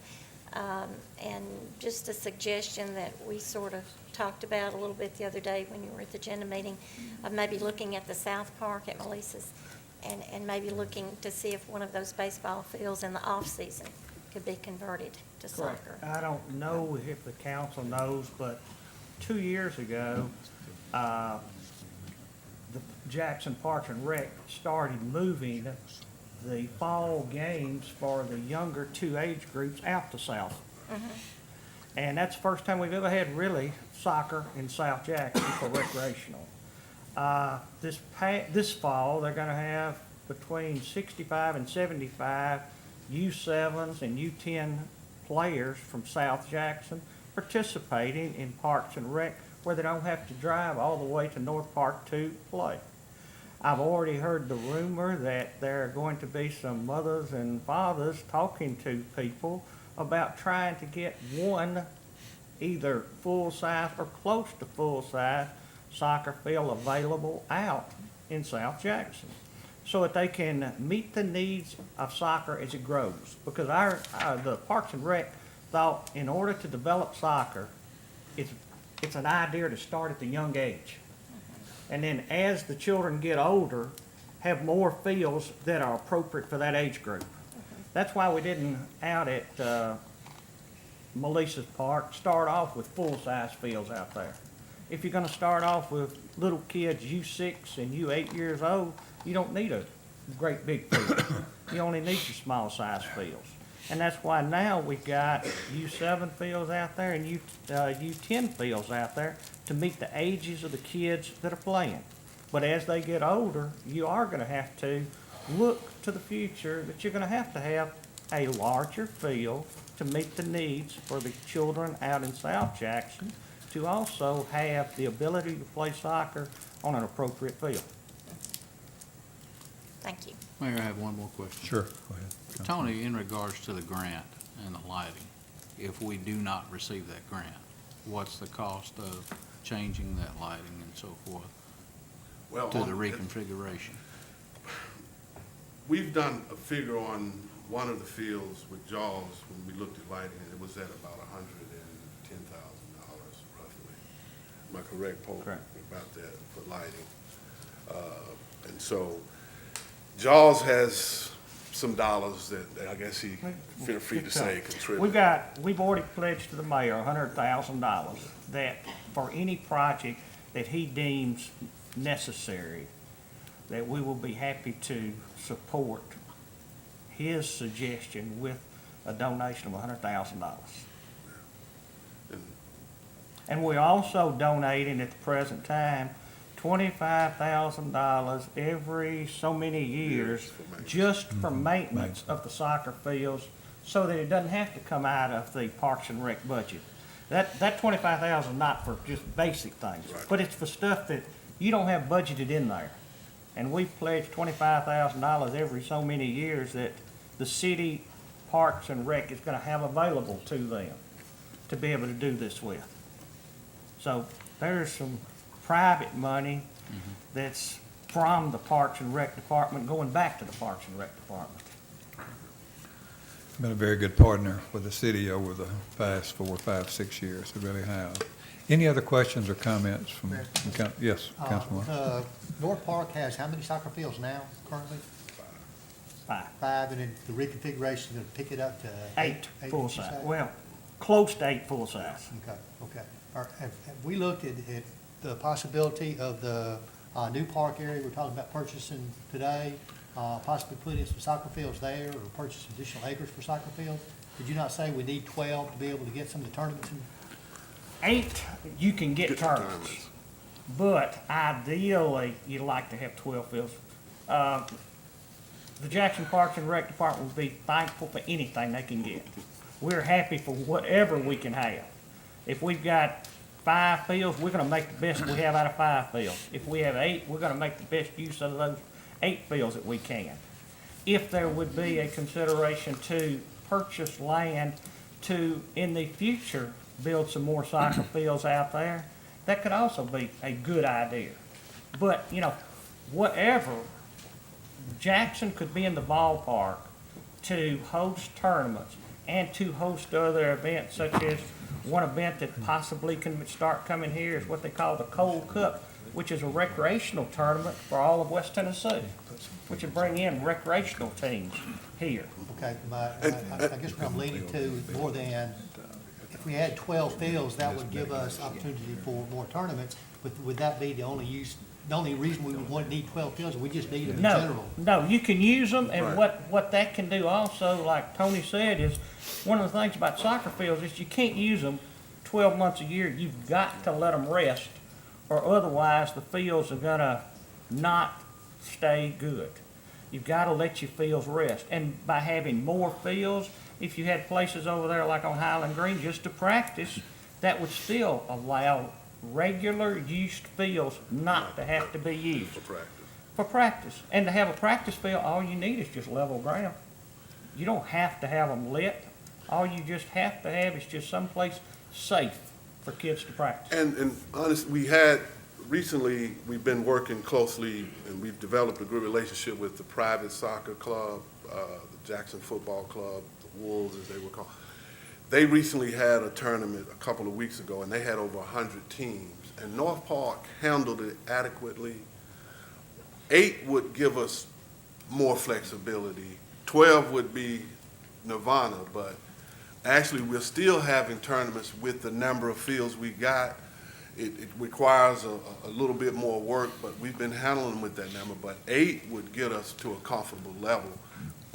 And just a suggestion that we sort of talked about a little bit the other day when you were at the agenda meeting, of maybe looking at the South Park at Melissa's and maybe looking to see if one of those baseball fields in the off-season could be converted to soccer. I don't know if the council knows, but 2 years ago, the Jackson Parks and Rec started moving the fall games for the younger two age groups out to South. And that's the first time we've ever had really soccer in South Jackson for recreational. This fall, they're gonna have between 65 and 75 U7s and U10 players from South Jackson participating in Parks and Rec, where they don't have to drive all the way to North Park to play. I've already heard the rumor that there are going to be some mothers and fathers talking to people about trying to get one either full-size or close to full-size soccer field available out in South Jackson so that they can meet the needs of soccer as it grows. Because the Parks and Rec thought in order to develop soccer, it's an idea to start at the young age. And then as the children get older, have more fields that are appropriate for that age group. That's why we didn't out at Melissa's Park start off with full-size fields out there. If you're gonna start off with little kids, U6 and U8 years old, you don't need a great big field. You only need your small-size fields. And that's why now we've got U7 fields out there and U10 fields out there to meet the ages of the kids that are playing. But as they get older, you are gonna have to look to the future that you're gonna have a larger field to meet the needs for the children out in South Jackson, to also have the ability to play soccer on an appropriate field. Thank you. Mayor, I have one more question. Sure, go ahead. Tony, in regards to the grant and the lighting, if we do not receive that grant, what's the cost of changing that lighting and so forth Well, to the on- reconfiguration? We've done a figure on one of the fields with Jaws when we looked at lighting, and it was at about $110,000 roughly. Am I correct, Paul? Correct. About that for lighting. And so Jaws has some dollars that I guess he, feel free to say, contribute. We've already pledged to the mayor $100,000 that for any project that he deems necessary, that we will be happy to support his suggestion with a donation of $100,000. And we're also donating at the present time $25,000 every so many years just for maintenance of the soccer fields, so that it doesn't have to come out of the Parks and Rec budget. That $25,000 is not for just basic things, but it's for stuff that you don't have budgeted in there. And we've pledged $25,000 every so many years that the city Parks and Rec is gonna have available to them to be able to do this with. So there's some private money that's from the Parks and Rec Department going back to the Parks and Rec Department. Been a very good partner with the city over the past 4, 5, 6 years. They really have. Any other questions or comments from, yes, Councilman? North Park has how many soccer fields now currently? 5. 5, and then the reconfiguration is going to pick it up to 8 did you full-size, say? well, close to 8 full-size. Okay. Have we looked at the possibility of the new park area we're talking about purchasing today, possibly putting in some soccer fields there, or purchase additional acres for soccer fields? Did you not say we need 12 to be able to get some of the tournaments in? 8, you can get tournaments, but ideally, you'd like to have 12 fields. The Jackson Parks and Rec Department will be thankful for anything they can get. We're happy for whatever we can have. If we've got 5 fields, we're gonna make the best we have out of 5 fields. If we have 8, we're gonna make the best use of those 8 fields that we can. If there would be a consideration to purchase land to, in the future, build some more soccer fields out there, that could also be a good idea. But, whatever, Jackson could be in the ballpark to host tournaments and to host other events, such as one event that possibly can start coming here is what they call the Cold Cup, which is a recreational tournament for all of West Tennessee, which would bring in recreational teams here. Okay, I guess what I'm leaning to is more than, if we had 12 fields, that would give us opportunity for more tournaments, but would that be the only reason we would need 12 fields, or we just need them in general? No, you can use them, and what that can do also, like Tony said, is one of the things about soccer fields is you can't use them 12 months a year. You've got to let them rest, or otherwise the fields are gonna not stay good. You've got to let your fields rest, and by having more fields, if you had places over there like on Highland Green just to practice, that would still allow regular used fields not to have to be used. For practice. And to have a practice field, all you need is just level ground. You don't have to have them lit. All you just have to have is just someplace safe for kids to practice. And honestly, recently, we've been working closely, and we've developed a good relationship with the private soccer club, the Jackson Football Club, the Wolves, as they were called. They recently had a tournament a couple of weeks ago, and they had over 100 teams, and North Park handled it adequately. 8 would give us more flexibility. 12 would be nirvana, but actually, we're still having tournaments with the number of fields we got. It requires a little bit more work, but we've been handling with that number. But 8 would get us to a comfortable level,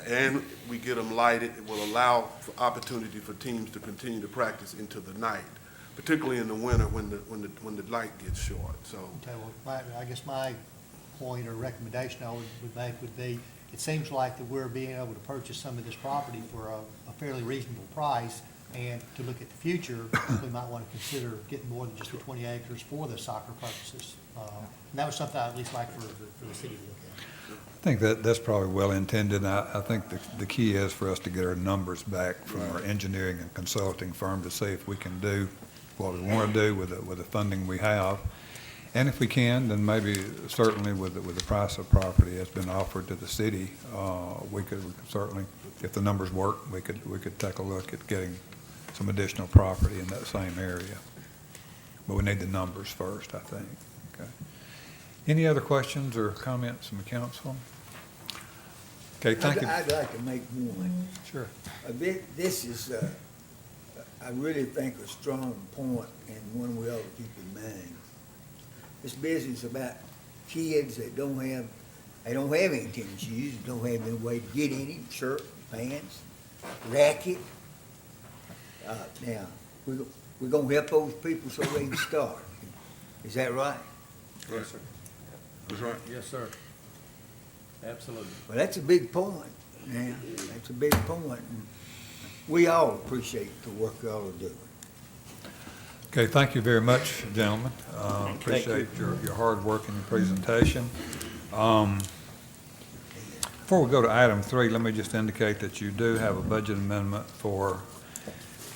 and we get them lighted. It will allow for opportunity for teams to continue to practice into the night, particularly in the winter when the light gets short. So, Okay, well, I guess my point or recommendation I would make would be, it seems like that we're being able to purchase some of this property for a fairly reasonable price. And to look at the future, we might want to consider getting more than just the 20 acres for the soccer purposes. And that was something I'd at least like for the city to look at. I think that's probably well intended. I think the key is for us to get our numbers back from our engineering and consulting firm to see if we can do what we want to do with the funding we have. And if we can, then maybe certainly with the price of property that's been offered to the city, we could certainly, if the numbers work, we could take a look at getting some additional property in that same area. But we need the numbers first, I think. Okay. Any other questions or comments from the council? Okay, thank you. I'd like to make one. Sure. This is, I really think, a strong point and one we ought to keep in mind. This business about kids that don't have any tennis shoes, don't have any way to get any, shirt, pants, racket. Now, we're gonna help those people so they can start. Is that right? Yes, sir. That's right. Yes, sir. Absolutely. Well, that's a big point. Now, that's a big point. And we all appreciate the work y'all are doing. Okay, thank you very much, gentlemen. Appreciate your hard work and your presentation. Before we go to item 3, let me just indicate that you do have a budget amendment for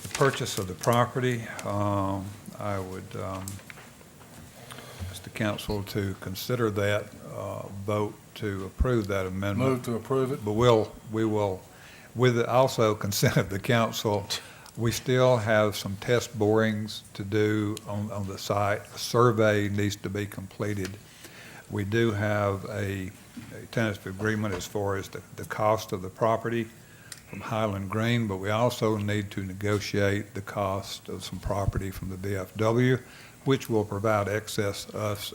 the purchase of the property. I would ask the council to consider that, vote to approve that amendment. Move to approve it. But we will, with the also consent of the council, we still have some test borings to do on the site. A survey needs to be completed. We do have a tentative agreement as far as the cost of the property from Highland Green, but we also need to negotiate the cost of some property from the VFW, which will provide access us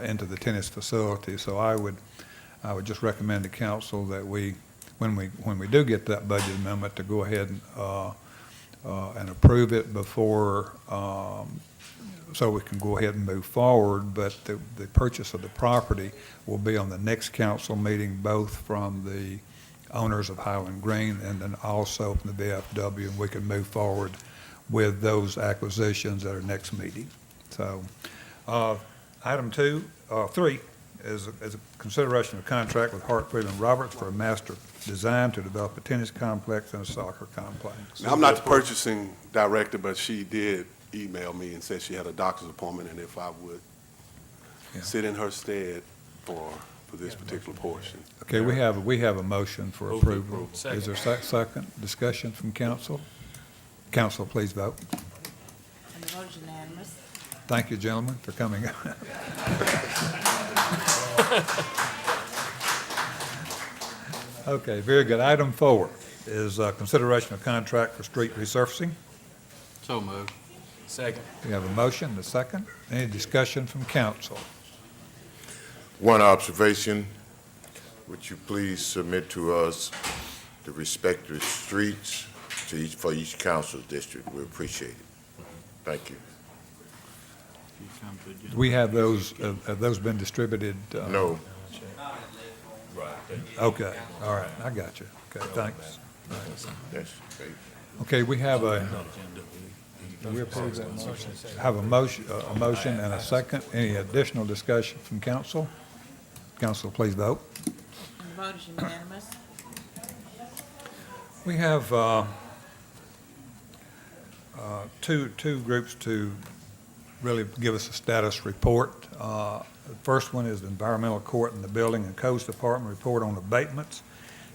into the tennis facility. So I would just recommend to council that when we do get that budget amendment, to go ahead and approve it before, so we can go ahead and move forward. But the purchase of the property will be on the next council meeting, both from the owners of Highland Green and then also from the VFW, and we can move forward with those acquisitions at our next meeting. So, item 3 is a consideration of contract with Hartfield and Roberts for a master design to develop a tennis complex and a soccer complex. Now, I'm not the purchasing director, but she did email me and said she had a doctor's appointment and if I would sit in her stead for this particular portion. Okay, we have a motion for approval. Second. Is there second discussion from council? Council, please vote. And the vote is unanimous. Thank you, gentlemen, for coming. Okay, very good. Item 4 is consideration of contract for street resurfacing. So moved. Second. We have a motion, and a second. Any discussion from council? One observation, would you please submit to us the respective streets for each council district? We appreciate it. Thank you. Do we have those, have those been distributed? No. Okay, all right, I got you. Okay, thanks. Yes. Okay, we have a, do we approve that motion? Have a motion and a second. Any additional discussion from council? Council, please vote. And the vote is unanimous. We have two groups to really give us a status report. The first one is the Environmental Court and the Building and Codes Department report on abatements,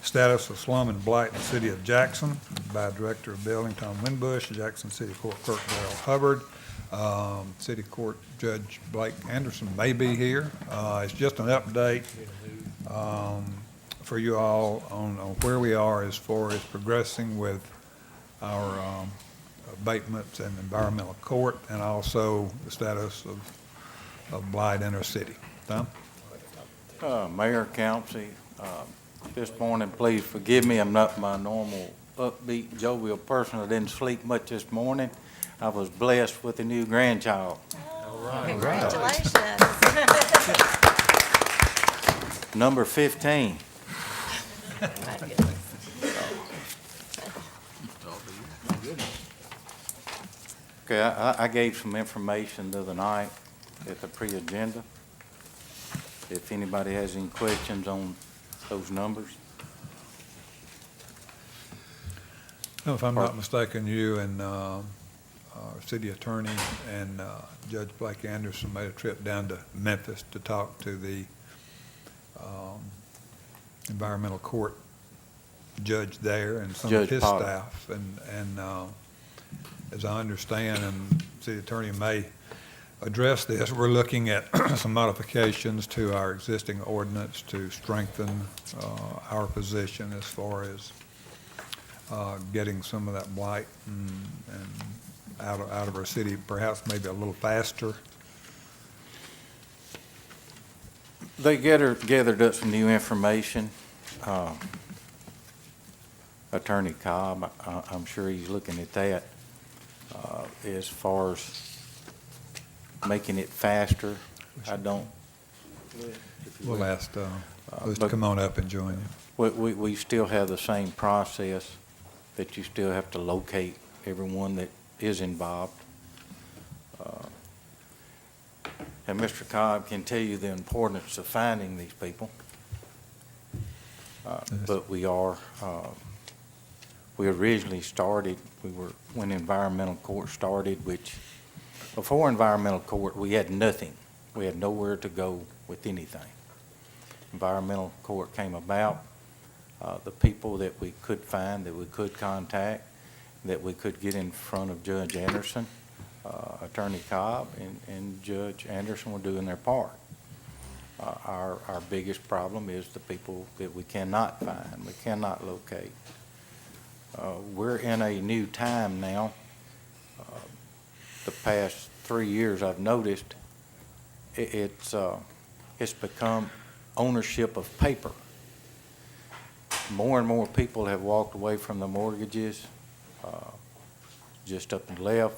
status of slum and blight in the city of Jackson by Director of Building Tom Winbush, Jackson City Court Clerk Darrell Hubbard. City Court Judge Blake Anderson may be here. It's just an update for you all on where we are as far as progressing with our abatements and environmental court, and also the status of blight in our city. Tom? Mayor, Council, this morning, please forgive me. I'm not my normal upbeat, jovial person. I didn't sleep much this morning. I was blessed with a new grandchild. Congratulations. Number 15. Okay, I gave some information the other night at the pre-agenda. If anybody has any questions on those numbers. No, if I'm not mistaken, you and our city attorney and Judge Blake Anderson made a trip down to Memphis to talk to the environmental court judge there and some of Judge his Potter. staff. And as I understand, and city attorney may address this, we're looking at some modifications to our existing ordinance to strengthen our position as far as getting some of that blight and out of our city, perhaps maybe a little faster. They gathered up some new information. Attorney Cobb, I'm sure he's looking at that as far as making it faster. I don't. We'll ask Liz to come on up and join you. We still have the same process that you still have to locate everyone that is involved. And Mr. Cobb can tell you the importance of finding these people. But we originally started, when environmental court started, which before environmental court, we had nothing. We had nowhere to go with anything. Environmental court came about. The people that we could find, that we could contact, that we could get in front of Judge Anderson, Attorney Cobb, and Judge Anderson were doing their part. Our biggest problem is the people that we cannot find, we cannot locate. We're in a new time now. The past 3 years, I've noticed it's become ownership of paper. More and more people have walked away from the mortgages, just up and left.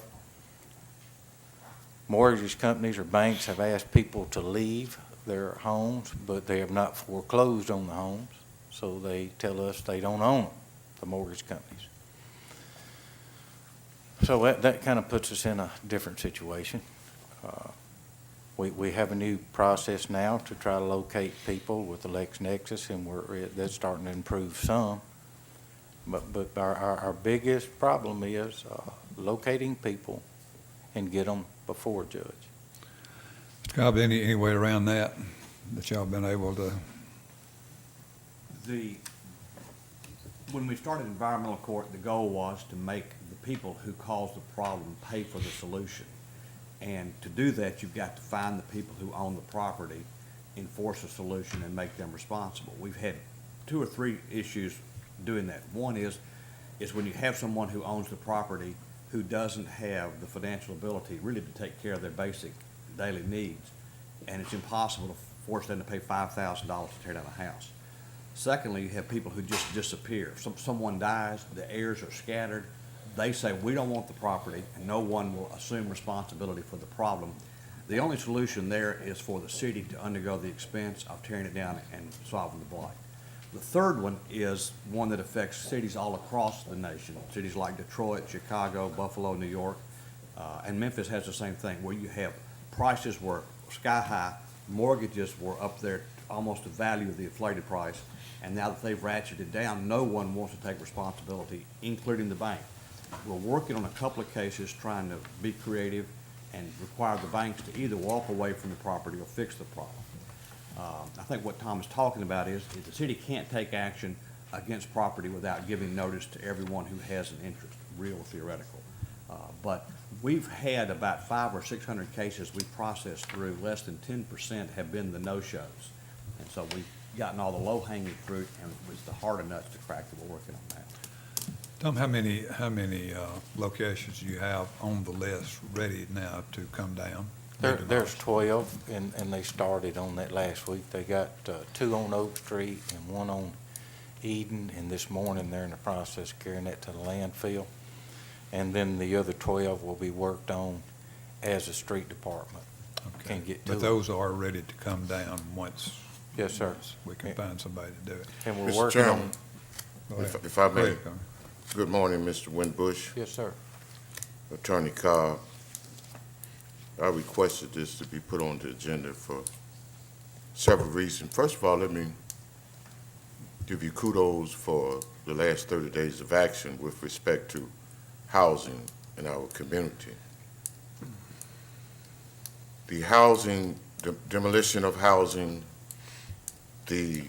Mortgage companies or banks have asked people to leave their homes, but they have not foreclosed on the homes, so they tell us they don't own them, the mortgage companies. So that kind of puts us in a different situation. We have a new process now to try to locate people with the LexNexus, and that's starting to improve some. But our biggest problem is locating people and get them before a judge. Mr. Cobb, any way around that y'all been able to? When we started environmental court, the goal was to make the people who caused the problem pay for the solution. And to do that, you've got to find the people who own the property, enforce a solution, and make them responsible. We've had 2 or 3 issues doing that. One is when you have someone who owns the property who doesn't have the financial ability really to take care of their basic daily needs, and it's impossible to force them to pay $5,000 to tear down a house. Secondly, you have people who just disappear. Someone dies, the heirs are scattered. They say, we don't want the property, and no one will assume responsibility for the problem. The only solution there is for the city to undergo the expense of tearing it down and solving the blight. The third one is one that affects cities all across the nation, cities like Detroit, Chicago, Buffalo, New York, and Memphis has the same thing, where you have prices were sky high, mortgages were up there almost the value of the inflated price, and now that they've ratcheted down, no one wants to take responsibility, including the bank. We're working on a couple of cases trying to be creative and require the banks to either walk away from the property or fix the problem. I think what Tom is talking about is the city can't take action against property without giving notice to everyone who has an interest, real or theoretical. But we've had about 500 or 600 cases we've processed through. Less than 10% have been the no-shows. And so we've gotten all the low-hanging fruit, and it's the harder nuts to crack that we're working on now. Tom, how many locations do you have on the list ready now to come down? There's 12, and they started on that last week. They got 2 on Oak Street and 1 on Eden, and this morning they're in the process of carrying that to the landfill. And then the other 12 will be worked on as a street department. Okay. Can't get to But it. those are ready to come down once Yes, sir. We can find somebody to do it. And we're Mr. working on. Chairman, Go ahead. if I Go may, ahead, Connie. good morning, Mr. Winbush, Yes, sir. Attorney Cobb. I requested this to be put on the agenda for several reasons. First of all, let me give you kudos for the last 30 days of action with respect to housing in our community. The housing, demolition of housing, in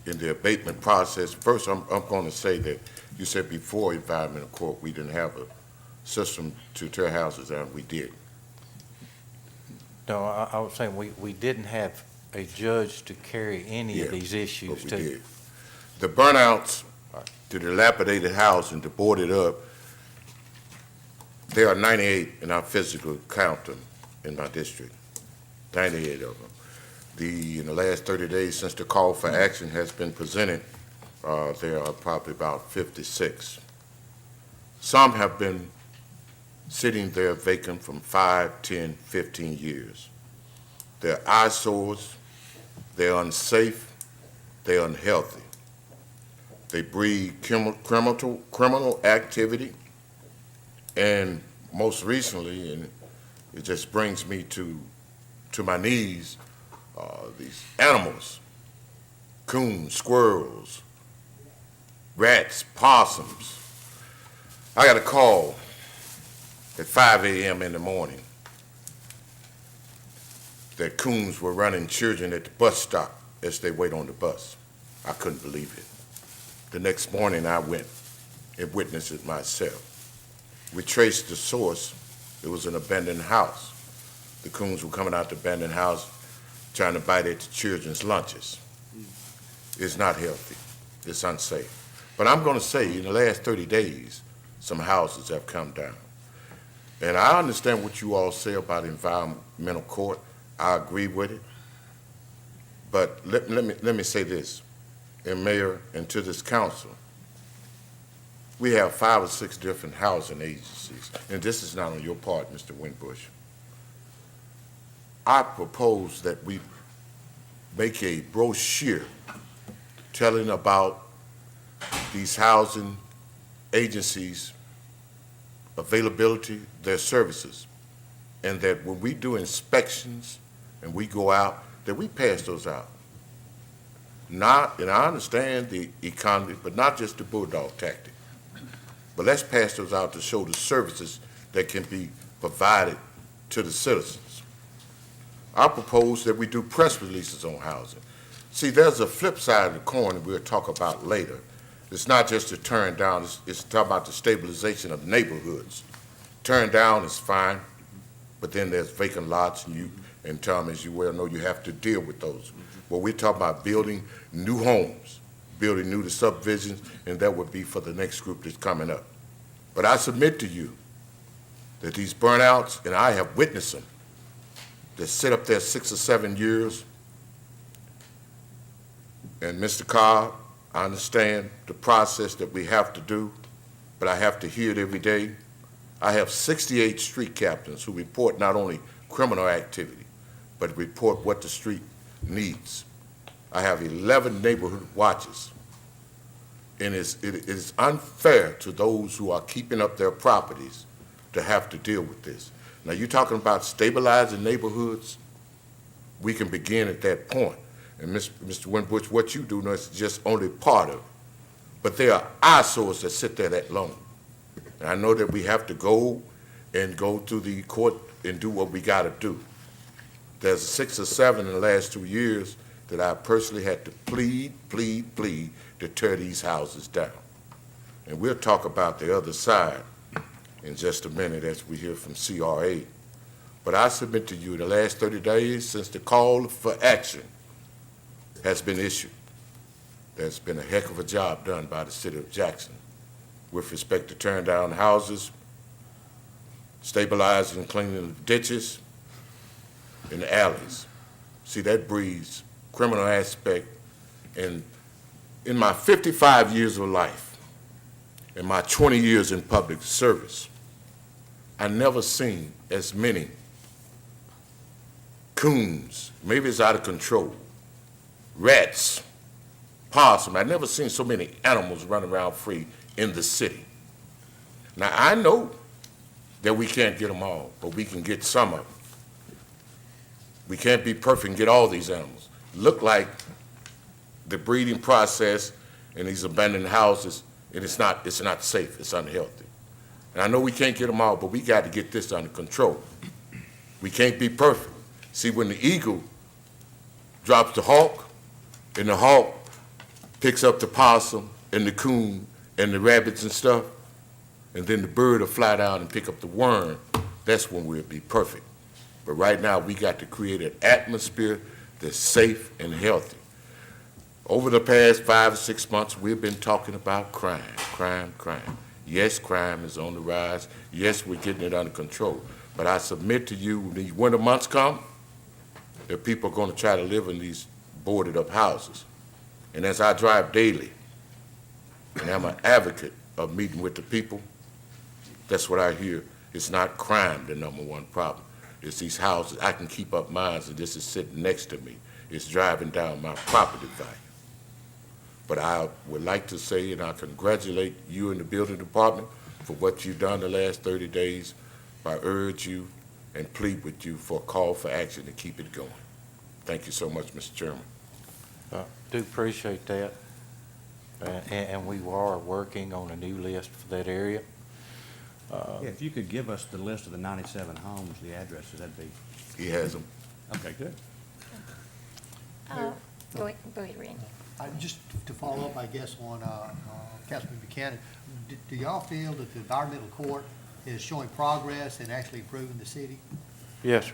the abatement process, first I'm going to say that you said before environmental court we didn't have a system to tear houses down. We did. No, I was saying we didn't have a judge to carry any of Yeah, these issues but we to. did. The burnouts, the dilapidated housing, the boarded up, there are 98, and I physically count them in my district, 98 of them. In the last 30 days since the call for action has been presented, there are probably about 56. Some have been sitting there vacant from 5, 10, 15 years. They're eyesores, they're unsafe, they're unhealthy. They breed criminal activity, and most recently, and it just brings me to my knees, these animals, coons, squirrels, rats, possums. I got a call at 5 a.m. in the morning that coons were running children at the bus stop as they wait on the bus. I couldn't believe it. The next morning I went and witnessed it myself. We traced the source. It was an abandoned house. The coons were coming out the abandoned house trying to bite at the children's lunches. It's not healthy. It's unsafe. But I'm going to say in the last 30 days, some houses have come down. And I understand what you all say about environmental court. I agree with it. But let me say this, and Mayor, and to this council, we have 5 or 6 different housing agencies, and this is not on your part, Mr. Winbush. I propose that we make a brochure telling about these housing agencies' availability, their services, and that when we do inspections and we go out, that we pass those out. Not, and I understand the economy, but not just the bulldog tactic. But let's pass those out to show the services that can be provided to the citizens. I propose that we do press releases on housing. See, there's a flip side of the coin that we'll talk about later. It's not just to turn down, it's talk about the stabilization of neighborhoods. Turn down is fine, but then there's vacant lots, and Tom, as you well know, you have to deal with those. Well, we're talking about building new homes, building new subdivisions, and that would be for the next group that's coming up. But I submit to you that these burnouts, and I have witnessed them, that sit up there 6 or 7 years, and Mr. Cobb, I understand the process that we have to do, but I have to hear it every day. I have 68 street captains who report not only criminal activity, but report what the street needs. I have 11 neighborhood watches. And it is unfair to those who are keeping up their properties to have to deal with this. Now, you're talking about stabilizing neighborhoods. We can begin at that point. And Mr. Winbush, what you do is just only part of it. But there are eyesores that sit there that long. And I know that we have to go through the court and do what we got to do. There's 6 or 7 in the last 2 years that I personally had to plead to tear these houses down. And we'll talk about the other side in just a minute as we hear from CRA. But I submit to you, the last 30 days since the call for action has been issued, there's been a heck of a job done by the city of Jackson with respect to tearing down houses, stabilizing and cleaning the ditches and the alleys. See, that breeds criminal aspect. And in my 55 years of life, in my 20 years in public service, I never seen as many coons, maybe it's out of control, rats, possum. I've never seen so many animals running around free in the city. Now, I know that we can't get them all, but we can get some of them. We can't be perfect and get all these animals. Look like the breeding process in these abandoned houses, and it's not safe, it's unhealthy. And I know we can't get them all, but we got to get this under control. We can't be perfect. See, when the eagle drops the hawk, and the hawk picks up the possum and the coon and the rabbits and stuff, and then the bird will fly down and pick up the worm, that's when we'll be perfect. But right now, we got to create an atmosphere that's safe and healthy. Over the past 5 or 6 months, we've been talking about crime. Yes, crime is on the rise. Yes, we're getting it under control. But I submit to you, when these winter months come, that people are going to try to live in these boarded up houses. And as I drive daily, and I'm an advocate of meeting with the people, that's what I hear. It's not crime, the number one problem. It's these houses. I can keep up mine, and this is sitting next to me. It's driving down my property value. But I would like to say, and I congratulate you and the building department for what you've done the last 30 days. I urge you and plead with you for a call for action to keep it going. Thank you so much, Mr. Chairman. Do appreciate that. And we are working on a new list for that area. Yeah, if you could give us the list of the 97 homes, the addresses, that'd be. He has them. Okay, good. Go ahead, Randy. Just to follow up, I guess, on Councilman Buchanan, do y'all feel that the environmental court is showing progress in actually improving the city? Yes, sir.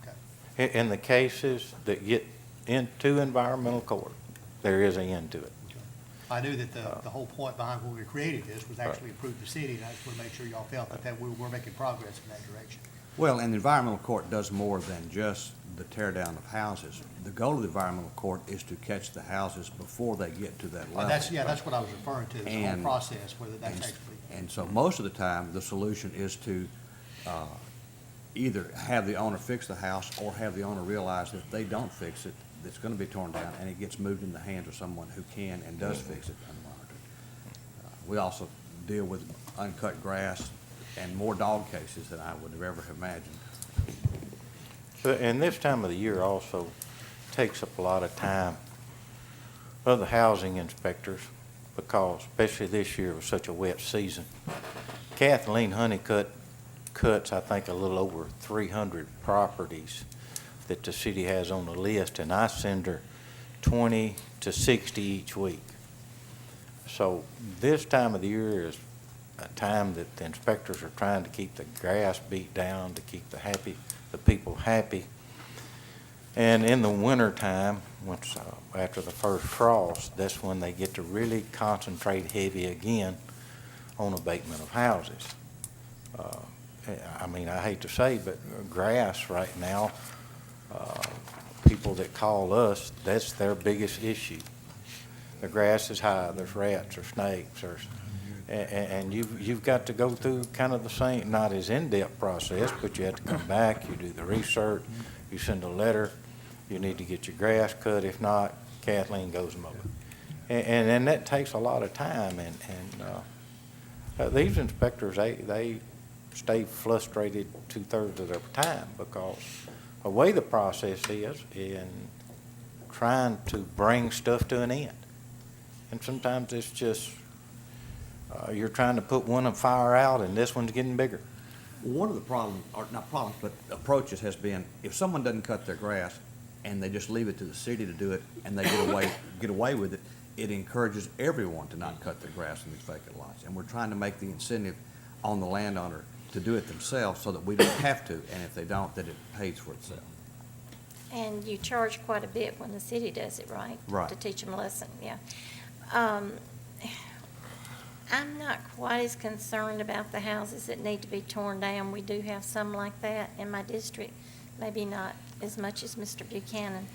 Okay. In the cases that get into environmental court, there is an end to it. I knew that the whole point behind when we created this was actually improve the city, and I just want to make sure y'all felt that we're making progress in that direction. Well, and the environmental court does more than just the tear down of houses. The goal of the environmental court is to catch the houses before they get to that level. That's what I was referring to, the whole process, whether that's actually. And so most of the time, the solution is to either have the owner fix the house or have the owner realize that if they don't fix it, it's going to be torn down and it gets moved in the hands of someone who can and does fix it unmonitored. We also deal with uncut grass and more dog cases than I would have ever imagined. And this time of the year also takes up a lot of time of the housing inspectors because, especially this year, it was such a wet season. Kathleen Honeycutt cuts, I think, a little over 300 properties that the city has on the list, and I send her 20 to 60 each week. So this time of the year is a time that the inspectors are trying to keep the grass beat down, to keep the people happy. And in the winter time, once after the first frost, that's when they get to really concentrate heavy again on abatement of houses. I mean, I hate to say, but grass right now, people that call us, that's their biggest issue. The grass is high, there's rats or snakes, and you've got to go through kind of the same, not as in-depth process, but you have to come back, you do the research, you send a letter, you need to get your grass cut. If not, Kathleen goes mow it. And that takes a lot of time, and these inspectors, they stay frustrated 2/3 of their time because the way the process is in trying to bring stuff to an end. And sometimes it's just, you're trying to put one fire out and this one's getting bigger. One of the problems, or not problems, but approaches has been, if someone doesn't cut their grass and they just leave it to the city to do it and they get away with it, it encourages everyone to not cut their grass in these vacant lots. And we're trying to make the incentive on the landowner to do it themselves so that we don't have to, and if they don't, that it pays for itself. And you charge quite a bit when the city does it, right? Right. To teach them a lesson, yeah. I'm not quite as concerned about the houses that need to be torn down. We do have some like that in my district, maybe not as much as Mr. Buchanan,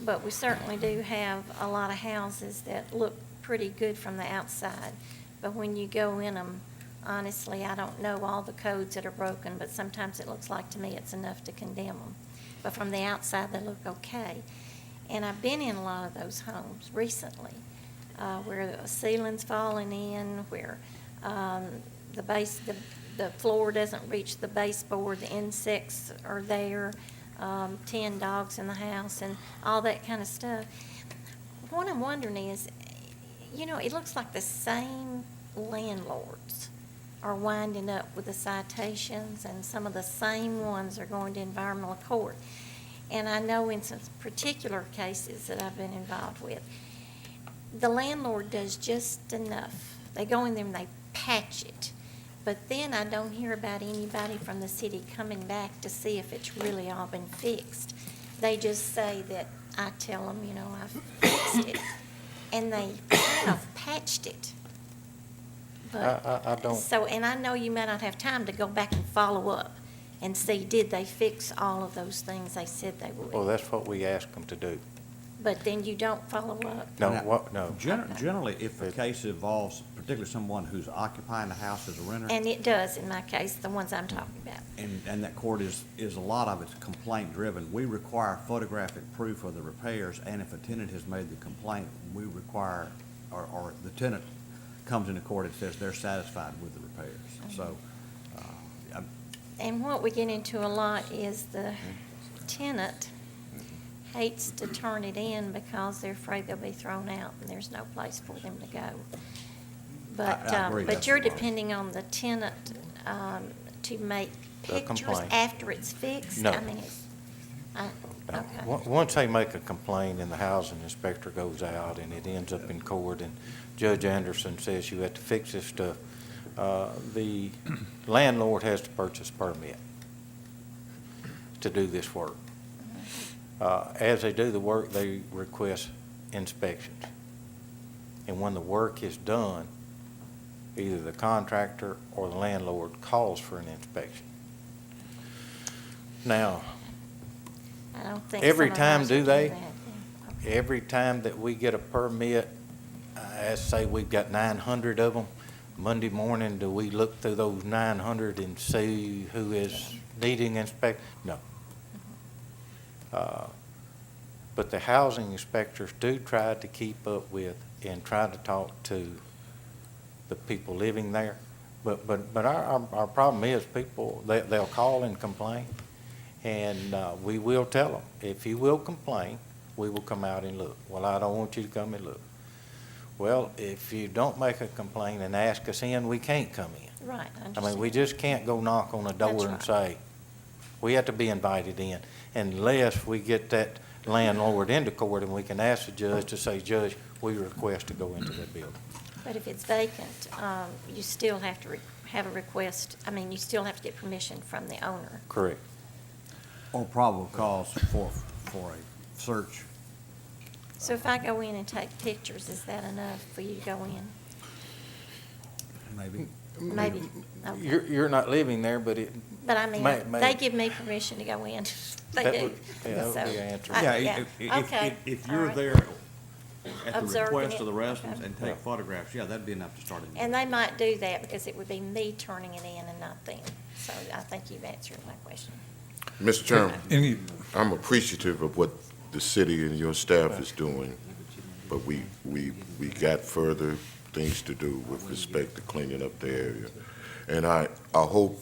but we certainly do have a lot of houses that look pretty good from the outside. But when you go in them, honestly, I don't know all the codes that are broken, but sometimes it looks like to me it's enough to condemn them. But from the outside, they look okay. And I've been in a lot of those homes recently, where the ceiling's falling in, where the floor doesn't reach the baseboard, the insects are there, 10 dogs in the house, and all that kind of stuff. What I'm wondering is, it looks like the same landlords are winding up with the citations, and some of the same ones are going to environmental court. And I know in some particular cases that I've been involved with, the landlord does just enough. They go in there and they patch it. But then I don't hear about anybody from the city coming back to see if it's really all been fixed. They just say that I tell them, I've fixed it. And they kind of patched it. But, I don't. So, and I know you may not have time to go back and follow up and see, did they fix all of those things they said they would? Well, that's what we ask them to do. But then you don't follow up? No. Generally, if a case involves particularly someone who's occupying the house as a renter. And it does in my case, the ones I'm talking about. And that court is a lot of it's complaint driven. We require photographic proof of the repairs, and if a tenant has made the complaint, we require, or the tenant comes into court and says they're satisfied with the repairs. So, And what we get into a lot is the tenant hates to turn it in because they're afraid they'll be thrown out and there's no place for them to go. But, I agree, but that's you're the problem. depending on the tenant to make pictures complaint. after it's fixed? No. I mean, okay. Once they make a complaint and the housing inspector goes out and it ends up in court and Judge Anderson says you have to fix this stuff, the landlord has to purchase a permit to do this work. As they do the work, they request inspections. And when the work is done, either the contractor or the landlord calls for an inspection. Now, I don't think every some of time ours do would they? that, yeah. Every time that we get a permit, as say we've got 900 of them, Monday morning, do we look through those 900 and see who is needing inspection? No. But the housing inspectors do try to keep up with and try to talk to the people living there. But our problem is people, they'll call and complain, and we will tell them, if you will complain, we will come out and look. Well, I don't want you to come and look. Well, if you don't make a complaint and ask us in, we can't come in. Right, I I understand. mean, we just can't go knock on a door That's and right. say, we have to be invited in, unless we get that landlord into court and we can ask the judge to say, Judge, we request to go into that building. But if it's vacant, you still have to have a request, you still have to get permission from the owner. Correct. or probable cause for a search. So if I go in and take pictures, is that enough for you to go in? Maybe. Maybe, okay. You're not living there, but it. But I mean, may- they give me permission to go in. They That do. would- yeah, that would So, be an answer. Okay. If All you're right. there at the Observing request it. of the residents Okay. and take photographs, yeah, that'd be enough to start it. And they might do that because it would be me turning it in and not them. So I think you've answered my question. Mr. Chairman, I'm appreciative of what the city and your staff is doing, but we got further things to do with respect to cleaning up the area. And I hope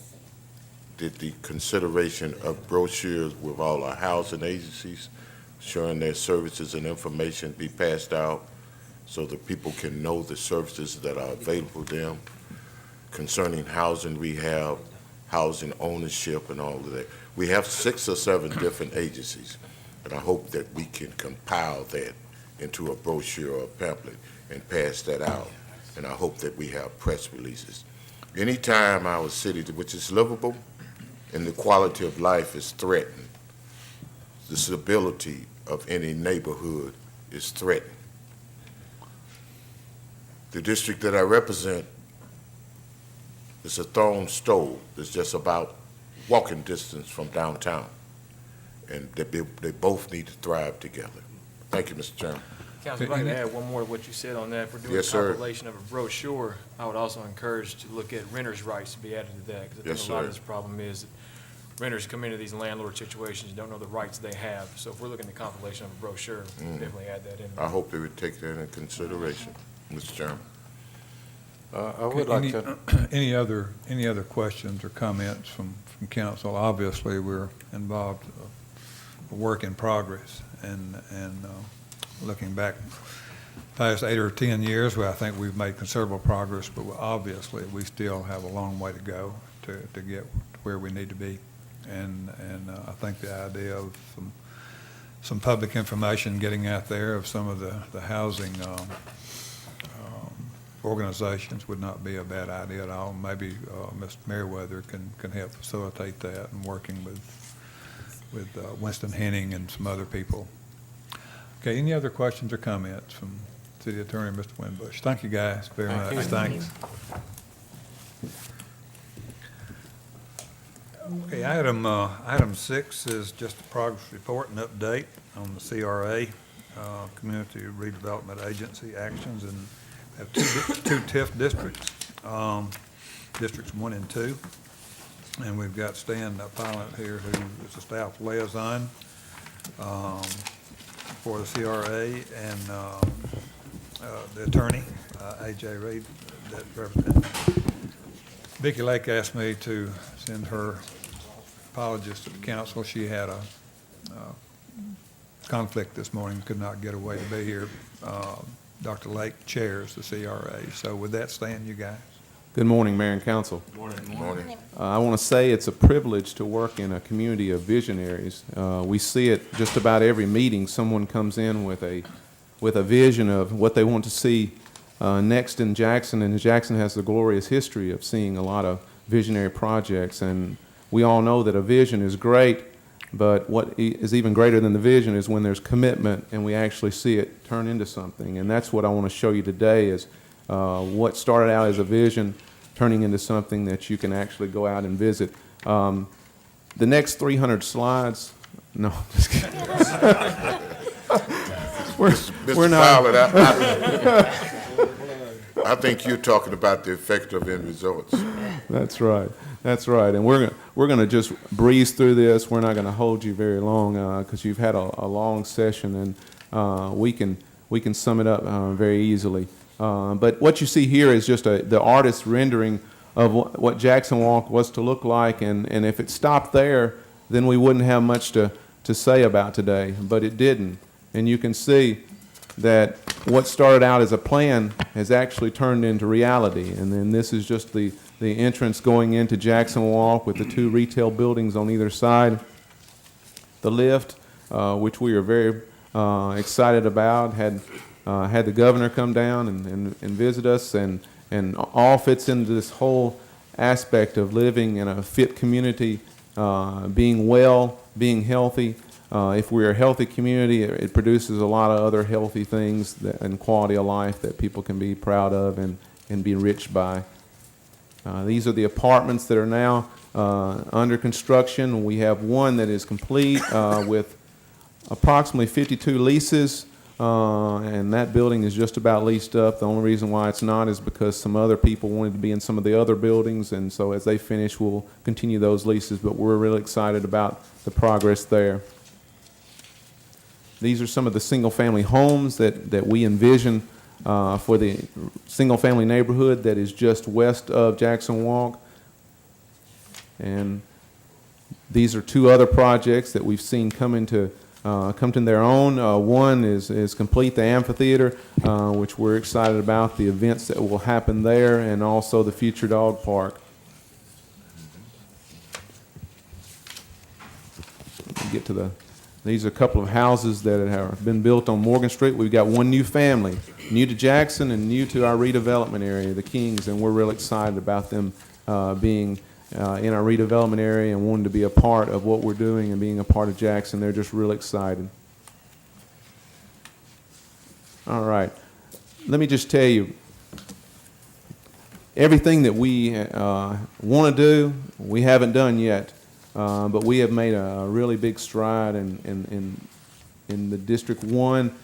that the consideration of brochures with all our housing agencies showing their services and information be passed out so that people can know the services that are available to them concerning housing rehab, housing ownership, and all of that. We have 6 or 7 different agencies, and I hope that we can compile that into a brochure or a pamphlet and pass that out. And I hope that we have press releases. Anytime our city, which is livable, and the quality of life is threatened, the stability of any neighborhood is threatened. The district that I represent is a thrown stove that's just about walking distance from downtown, and they both need to thrive together. Thank you, Mr. Chairman. Council, if I could add one more to what you said on that. If we're doing a Yes, sir. compilation of a brochure, I would also encourage to look at renters' rights to be added to that. Because I Yes, think a lot of sir. this problem is that renters come into these landlord situations, don't know the rights they have. So if we're looking at the compilation of a brochure, definitely add that in. I hope they would take that into consideration, Mr. Chairman. I would like to. Any other questions or comments from council? Obviously, we're involved, a work in progress, and looking back past 8 or 10 years, well, I think we've made considerable progress, but obviously we still have a long way to go to get where we need to be. And I think the idea of some public information getting out there of some of the housing organizations would not be a bad idea at all. Maybe Mr. Merriweather can help facilitate that, and working with Winston Henning and some other people. Okay, any other questions or comments from City Attorney Mr. Winbush? Thank you guys very much. Thanks. Okay, item 6 is just a progress report and update on the CRA, Community Redevelopment Agency actions, and have two TIF districts, Districts 1 and 2. And we've got Stan Pilot here, who is the staff liaison for the CRA, and the attorney, A.J. Reed, that represents. Vicki Lake asked me to send her apologies to the council. She had a conflict this morning, could not get away to be here. Dr. Lake chairs the CRA. So with that, Stan, you guys. Good morning, Mayor and Council. Good morning. I want to say it's a privilege to work in a community of visionaries. We see it just about every meeting. Someone comes in with a vision of what they want to see next in Jackson, and Jackson has the glorious history of seeing a lot of visionary projects. And we all know that a vision is great, but what is even greater than the vision is when there's commitment and we actually see it turn into something. And that's what I want to show you today is what started out as a vision turning into something that you can actually go out and visit. The next 300 slides, no, just kidding. we're not. Pilot, I think you're talking about the effective end results. That's right. That's right. And we're going to just breeze through this. We're not going to hold you very long because you've had a long session, and we can sum it up very easily. But what you see here is just the artist's rendering of what Jackson Walk was to look like, and if it stopped there, then we wouldn't have much to say about today, but it didn't. And you can see that what started out as a plan has actually turned into reality. And then this is just the entrance going into Jackson Walk with the 2 retail buildings on either side. The lift, which we are very excited about, had the governor come down and visit us, and all fits into this whole aspect of living in a fit community, being well, being healthy. If we're a healthy community, it produces a lot of other healthy things and quality of life that people can be proud of and be enriched by. These are the apartments that are now under construction. We have one that is complete with approximately 52 leases, and that building is just about leased up. The only reason why it's not is because some other people wanted to be in some of the other buildings, and so as they finish, we'll continue those leases, but we're really excited about the progress there. These are some of the single-family homes that we envision for the single-family neighborhood that is just west of Jackson Walk. And these are 2 other projects that we've seen come to their own. One is complete, the amphitheater, which we're excited about, the events that will happen there, and also the future dog park. Get to these are a couple of houses that have been built on Morgan Street. We've got one new family, new to Jackson and new to our redevelopment area, the Kings, and we're real excited about them being in our redevelopment area and wanting to be a part of what we're doing and being a part of Jackson. They're just real excited. All right. Let me just tell you, everything that we want to do, we haven't done yet. But we have made a really big stride in the District 1.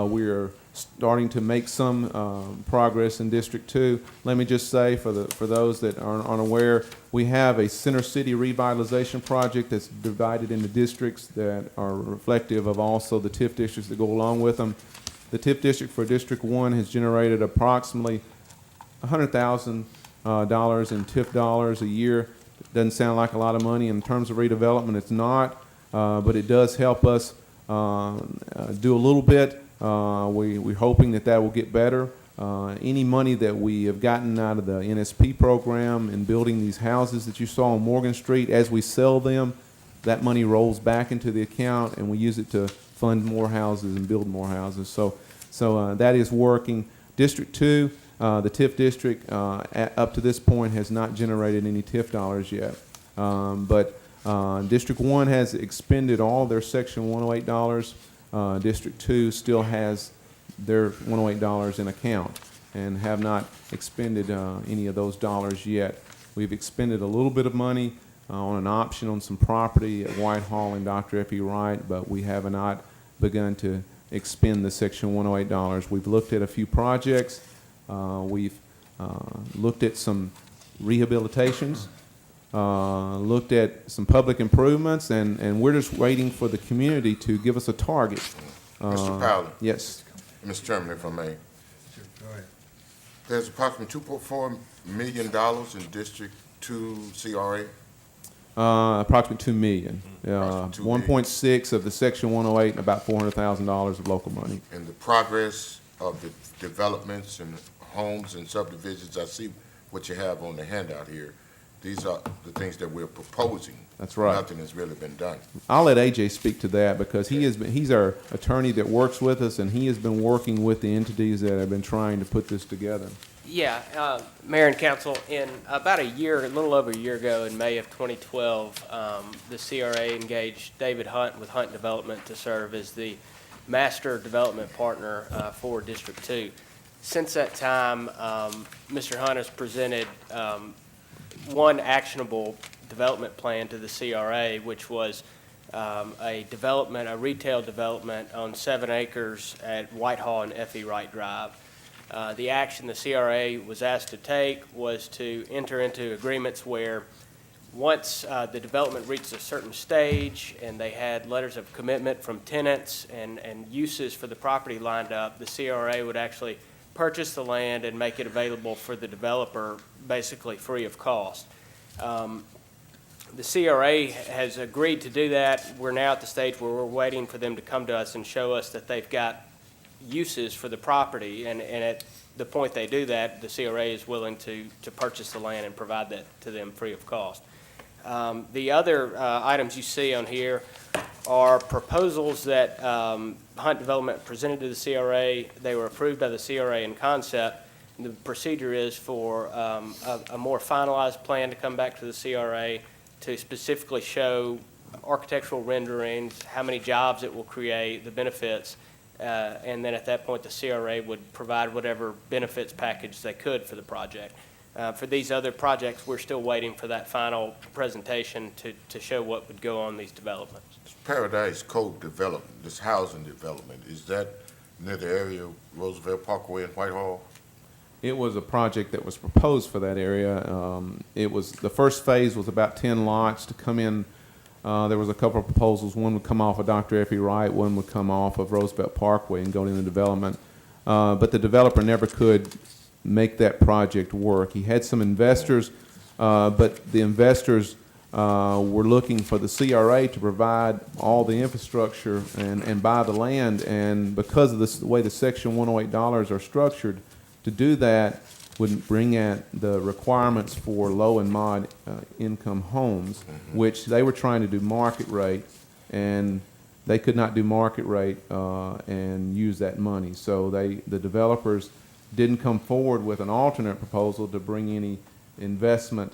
We are starting to make some progress in District 2. Let me just say, for those that aren't unaware, we have a Center City revitalization project that's divided into districts that are reflective of also the TIF districts that go along with them. The TIF district for District 1 has generated approximately $100,000 in TIF dollars a year. Doesn't sound like a lot of money. In terms of redevelopment, it's not, but it does help us do a little bit. We're hoping that will get better. Any money that we have gotten out of the NSP program and building these houses that you saw on Morgan Street, as we sell them, that money rolls back into the account, and we use it to fund more houses and build more houses. So that is working. District 2, the TIF district, up to this point has not generated any TIF dollars yet. But District 1 has expended all their Section 108 dollars. District 2 still has their 108 dollars in account and have not expended any of those dollars yet. We've expended a little bit of money on an option on some property at Whitehall and Dr. F.E. Wright, but we have not begun to expend the Section 108 dollars. We've looked at a few projects. We've looked at some rehabilitations, looked at some public improvements, and we're just waiting for the community to give us a target. Mr. Powell. Yes. Mr. Chairman, if I may. There's approximately $2.4 million in District 2 CRA. Approximately $2 million. Approximately $2 1.6 of the Section 108 and about $400,000 of local money. And the progress of the developments and homes and subdivisions, I see what you have on the handout here. These are the things that we're proposing. That's right. Nothing has really been done. I'll let AJ speak to that because he's our attorney that works with us, and he has been working with the entities that have been trying to put this together. Yeah, Mayor and Council, in about a little over a year ago, in May of 2012, the CRA engaged David Hunt with Hunt Development to serve as the master development partner for District 2. Since that time, Mr. Hunt has presented one actionable development plan to the CRA, which was a retail development on 7 acres at Whitehall and F.E. Wright Drive. The action the CRA was asked to take was to enter into agreements where once the development reached a certain stage and they had letters of commitment from tenants and uses for the property lined up, the CRA would actually purchase the land and make it available for the developer basically free of cost. The CRA has agreed to do that. We're now at the stage where we're waiting for them to come to us and show us that they've got uses for the property, and at the point they do that, the CRA is willing to purchase the land and provide that to them free of cost. The other items you see on here are proposals that Hunt Development presented to the CRA. They were approved by the CRA in concept. The procedure is for a more finalized plan to come back to the CRA to specifically show architectural renderings, how many jobs it will create, the benefits, and then at that point the CRA would provide whatever benefits package they could for the project. For these other projects, we're still waiting for that final presentation to show what would go on these developments. Paradise Cove development, this housing development, is that near the area of Roosevelt Parkway and Whitehall? It was a project that was proposed for that area. The first phase was about 10 lots to come in. There was a couple of proposals. One would come off of Dr. F.E. Wright, one would come off of Roosevelt Parkway and go into development. But the developer never could make that project work. He had some investors, but the investors were looking for the CRA to provide all the infrastructure and buy the land. And because of the way the Section 108 dollars are structured, to do that would bring at the requirements for low and mod income homes, which they were trying to do market rate, and they could not do market rate and use that money. So the developers didn't come forward with an alternate proposal to bring any investment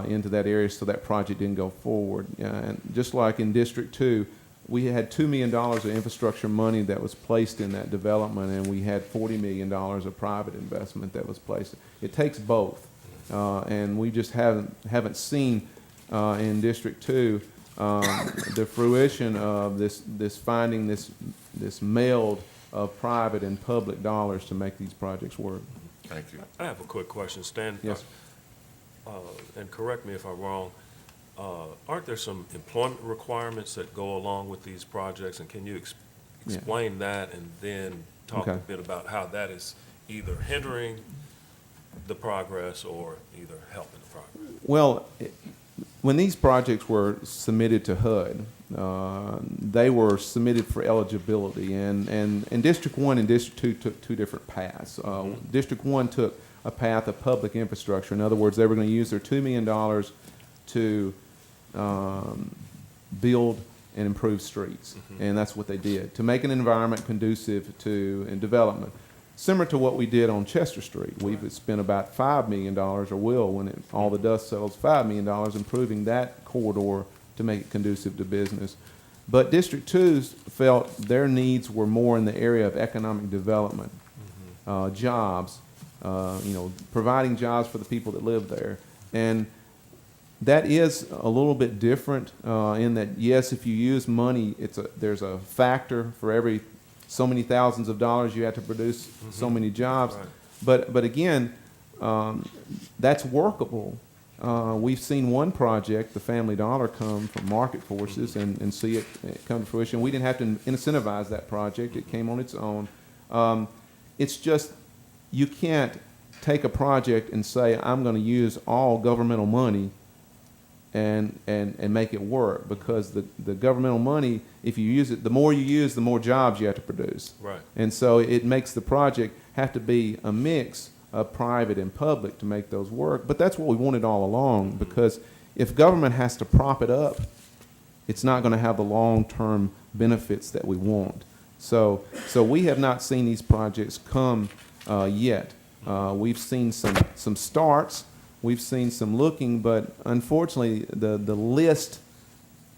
into that area, so that project didn't go forward. And just like in District 2, we had $2 million of infrastructure money that was placed in that development, and we had $40 million of private investment that was placed. It takes both, and we just haven't seen in District 2 the fruition of this finding this meld of private and public dollars to make these projects work. Thank you. I have a quick question, Stan. Yes. And correct me if I'm wrong, aren't there some employment requirements that go along with these projects? And can you explain that and then talk a Okay. bit about how that is either hindering the progress or either helping the progress? Well, when these projects were submitted to HUD, they were submitted for eligibility, and District 1 and District 2 took two different paths. District 1 took a path of public infrastructure. In other words, they were going to use their $2 million to build and improve streets, and that's what they did, to make an environment conducive to development. Similar to what we did on Chester Street. We've spent about $5 million, or will, when all the dust settles, $5 million improving that corridor to make it conducive to business. But District 2 felt their needs were more in the area of economic development, jobs, providing jobs for the people that live there. And that is a little bit different in that, yes, if you use money, there's a factor for every so many thousands of dollars you have to produce so many jobs. Right. But again, that's workable. We've seen one project, the Family Dollar, come from market forces and see it come to fruition. We didn't have to incentivize that project. It came on its own. It's just, you can't take a project and say, I'm going to use all governmental money and make it work, because the governmental money, if you use it, the more you use, the more jobs you have to produce. Right. And so it makes the project have to be a mix of private and public to make those work. But that's what we wanted all along, because if government has to prop it up, it's not going to have the long-term benefits that we want. So we have not seen these projects come yet. We've seen some starts. We've seen some looking, but unfortunately, the list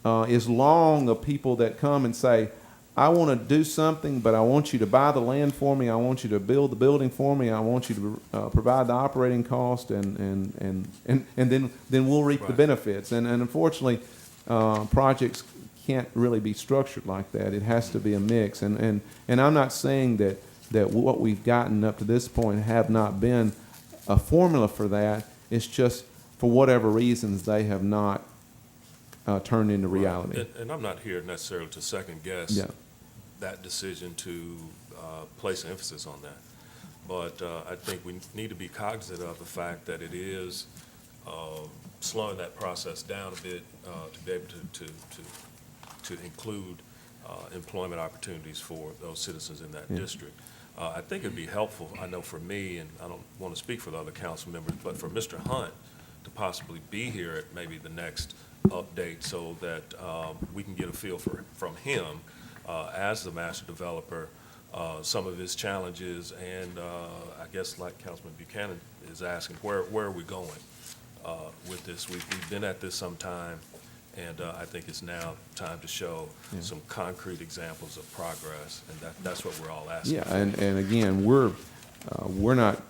is long of people that come and say, I want to do something, but I want you to buy the land for me. I want you to build the building for me. I want you to provide the operating cost, and then we'll reap the benefits. And unfortunately, projects can't really be structured like that. It has to be a mix. And I'm not saying that what we've gotten up to this point have not been a formula for that. It's just, for whatever reasons, they have not turned into reality. And I'm not here necessarily to second guess that decision to place emphasis on that. But I think we need to be cognizant of the fact that it is slowing that process down a bit to be able to include employment opportunities for those citizens in that district. I think it'd be helpful, I know for me, and I don't want to speak for the other council members, but for Mr. Hunt to possibly be here at maybe the next update, so that we can get a feel from him as the master developer, some of his challenges, and I guess like Councilman Buchanan is asking, where are we going with this? We've been at this some time, and I think it's now time to show some concrete examples of progress, and that's what we're all asking. Yeah, and again, we're not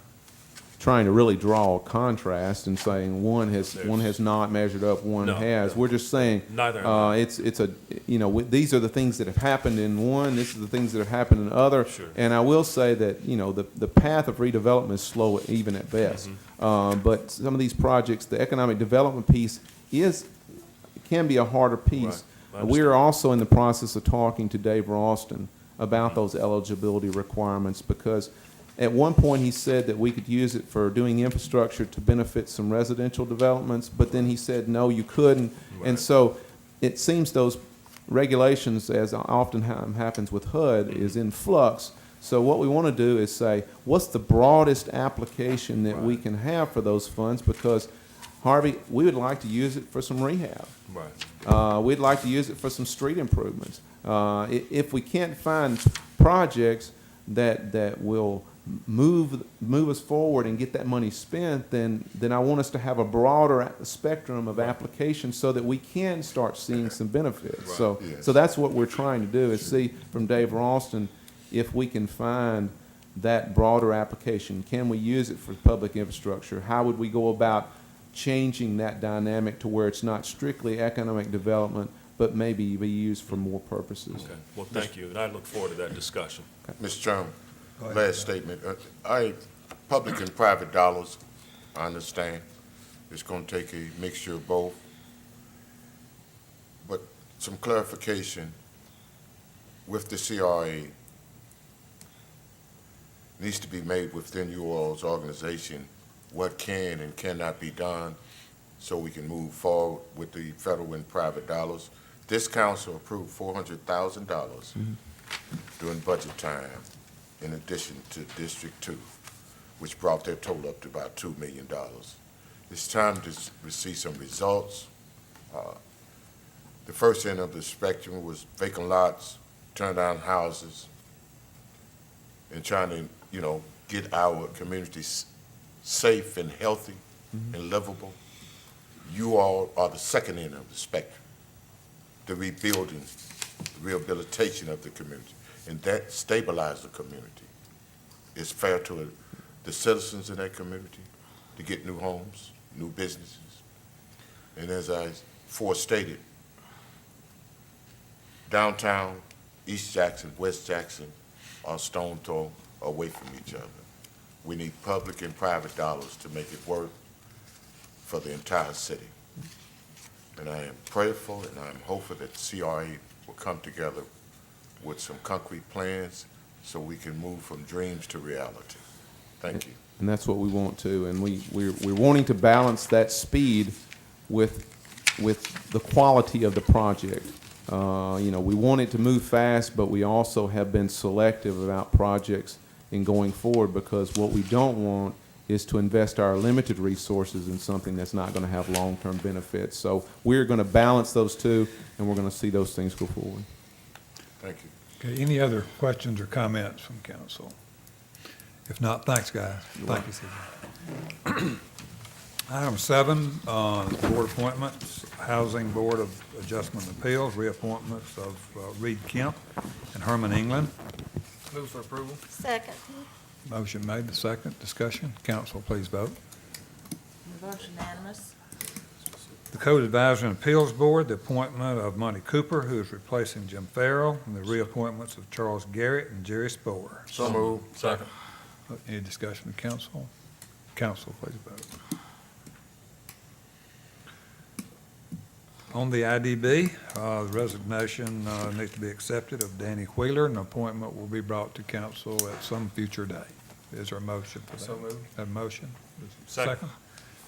trying to really draw a contrast and saying one has not measured up, one has. We're just saying these are the things that have happened in one. This is the things that have happened in other. Sure. And I will say that the path of redevelopment is slow even at best. But some of these projects, the economic development piece can be a harder piece. Right. We are also in the process of talking to Dave Ralston about those eligibility requirements, because at one point he said that we could use it for doing infrastructure to benefit some residential developments, but then he said, no, you couldn't. Right. And so it seems those regulations, as often happens with HUD, is in flux. So what we want to do is say, what's the broadest application that we can have for those funds? Because, Harvey, we would like to use it for some rehab. Right. We'd like to use it for some street improvements. If we can't find projects that will move us forward and get that money spent, then I want us to have a broader spectrum of applications so that we can start seeing some benefits. Right. So that's what we're trying to do, is see from Dave Ralston if we can find that broader application. Can we use it for public infrastructure? How would we go about changing that dynamic to where it's not strictly economic development, but maybe be used for more purposes. Okay, well, thank you, and I look forward to that discussion. Mr. Chairman, last statement. Public and private dollars, I understand. It's going to take a mixture of both. But some clarification with the CRA needs to be made within you all's organization, what can and cannot be done so we can move forward with the federal and private dollars. This council approved $400,000 during budget time in addition to District 2, which brought their total up to about $2 million. It's time to see some results. The first end of the spectrum was vacant lots, turned down houses, and trying to, get our communities safe and healthy and livable. You all are the second end of the spectrum, the rebuilding, the rehabilitation of the community, and that stabilizes the community. It's fair to the citizens in that community to get new homes, new businesses. And as I forestated, downtown, East Jackson, West Jackson are stone throw away from each other. We need public and private dollars to make it work for the entire city. And I am prayerful and I'm hopeful that CRA will come together with some concrete plans so we can move from dreams to reality. Thank you. And that's what we want to, and we're wanting to balance that speed with the quality of the project. We want it to move fast, but we also have been selective about projects in going forward, because what we don't want is to invest our limited resources in something that's not going to have long-term benefits. So we're going to balance those two, and we're going to see those things go forward. Thank you. Okay, any other questions or comments from council? If not, thanks, guys. Thank you, Steve. Item 7, board appointments, Housing Board of Adjustment and Appeals, reappointments of Reed Kemp and Herman England. Move for approval. Second. Motion made, the second. Discussion. Council, please vote. The vote is unanimous. The Code Advisory and Appeals Board, the appointment of Monty Cooper, who is replacing Jim Farrell, and the reappointments of Charles Garrett and Jerry Sporer. So moved. Second. Any discussion with council? Council, please vote. On the IDB, the resignation needs to be accepted of Danny Wheeler, and an appointment will be brought to council at some future date. Is there a motion for that? So moved. Have a motion? Second.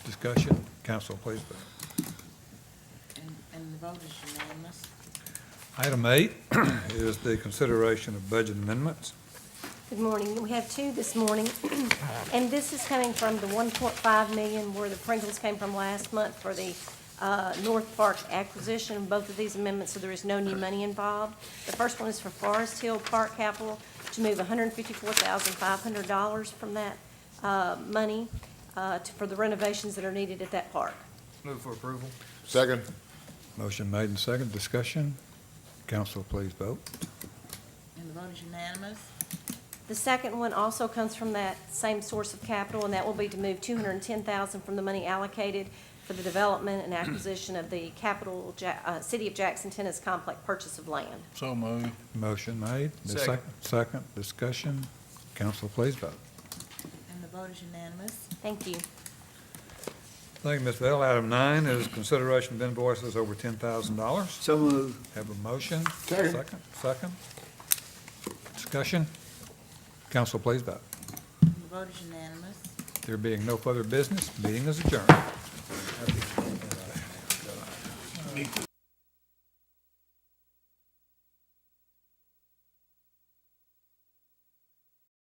Discussion. Council, please vote. And the vote is unanimous. Item 8 is the consideration of budget amendments. Good morning. We have 2 this morning, and this is coming from the 1.5 million where the Pringles came from last month for the North Park acquisition. Both of these amendments, so there is no new money involved. The first one is for Forest Hill Park Capital to move $154,500 from that money for the renovations that are needed at that park. Move for approval. Second. Motion made and second. Discussion. Council, please vote. And the vote is unanimous. The second one also comes from that same source of capital, and that will be to move $210,000 from the money allocated for the development and acquisition of the City of Jackson Tennis Complex purchase of land. So moved. Motion made. The Second. Second. Discussion. Council, please vote. And the vote is unanimous. Thank you. Thank you, Ms. Bell. Item 9 is consideration of invoices over $10,000. So moved. Have a motion? Second. Second. Discussion. Council, please vote. And the vote is unanimous. There being no further business, meeting is adjourned.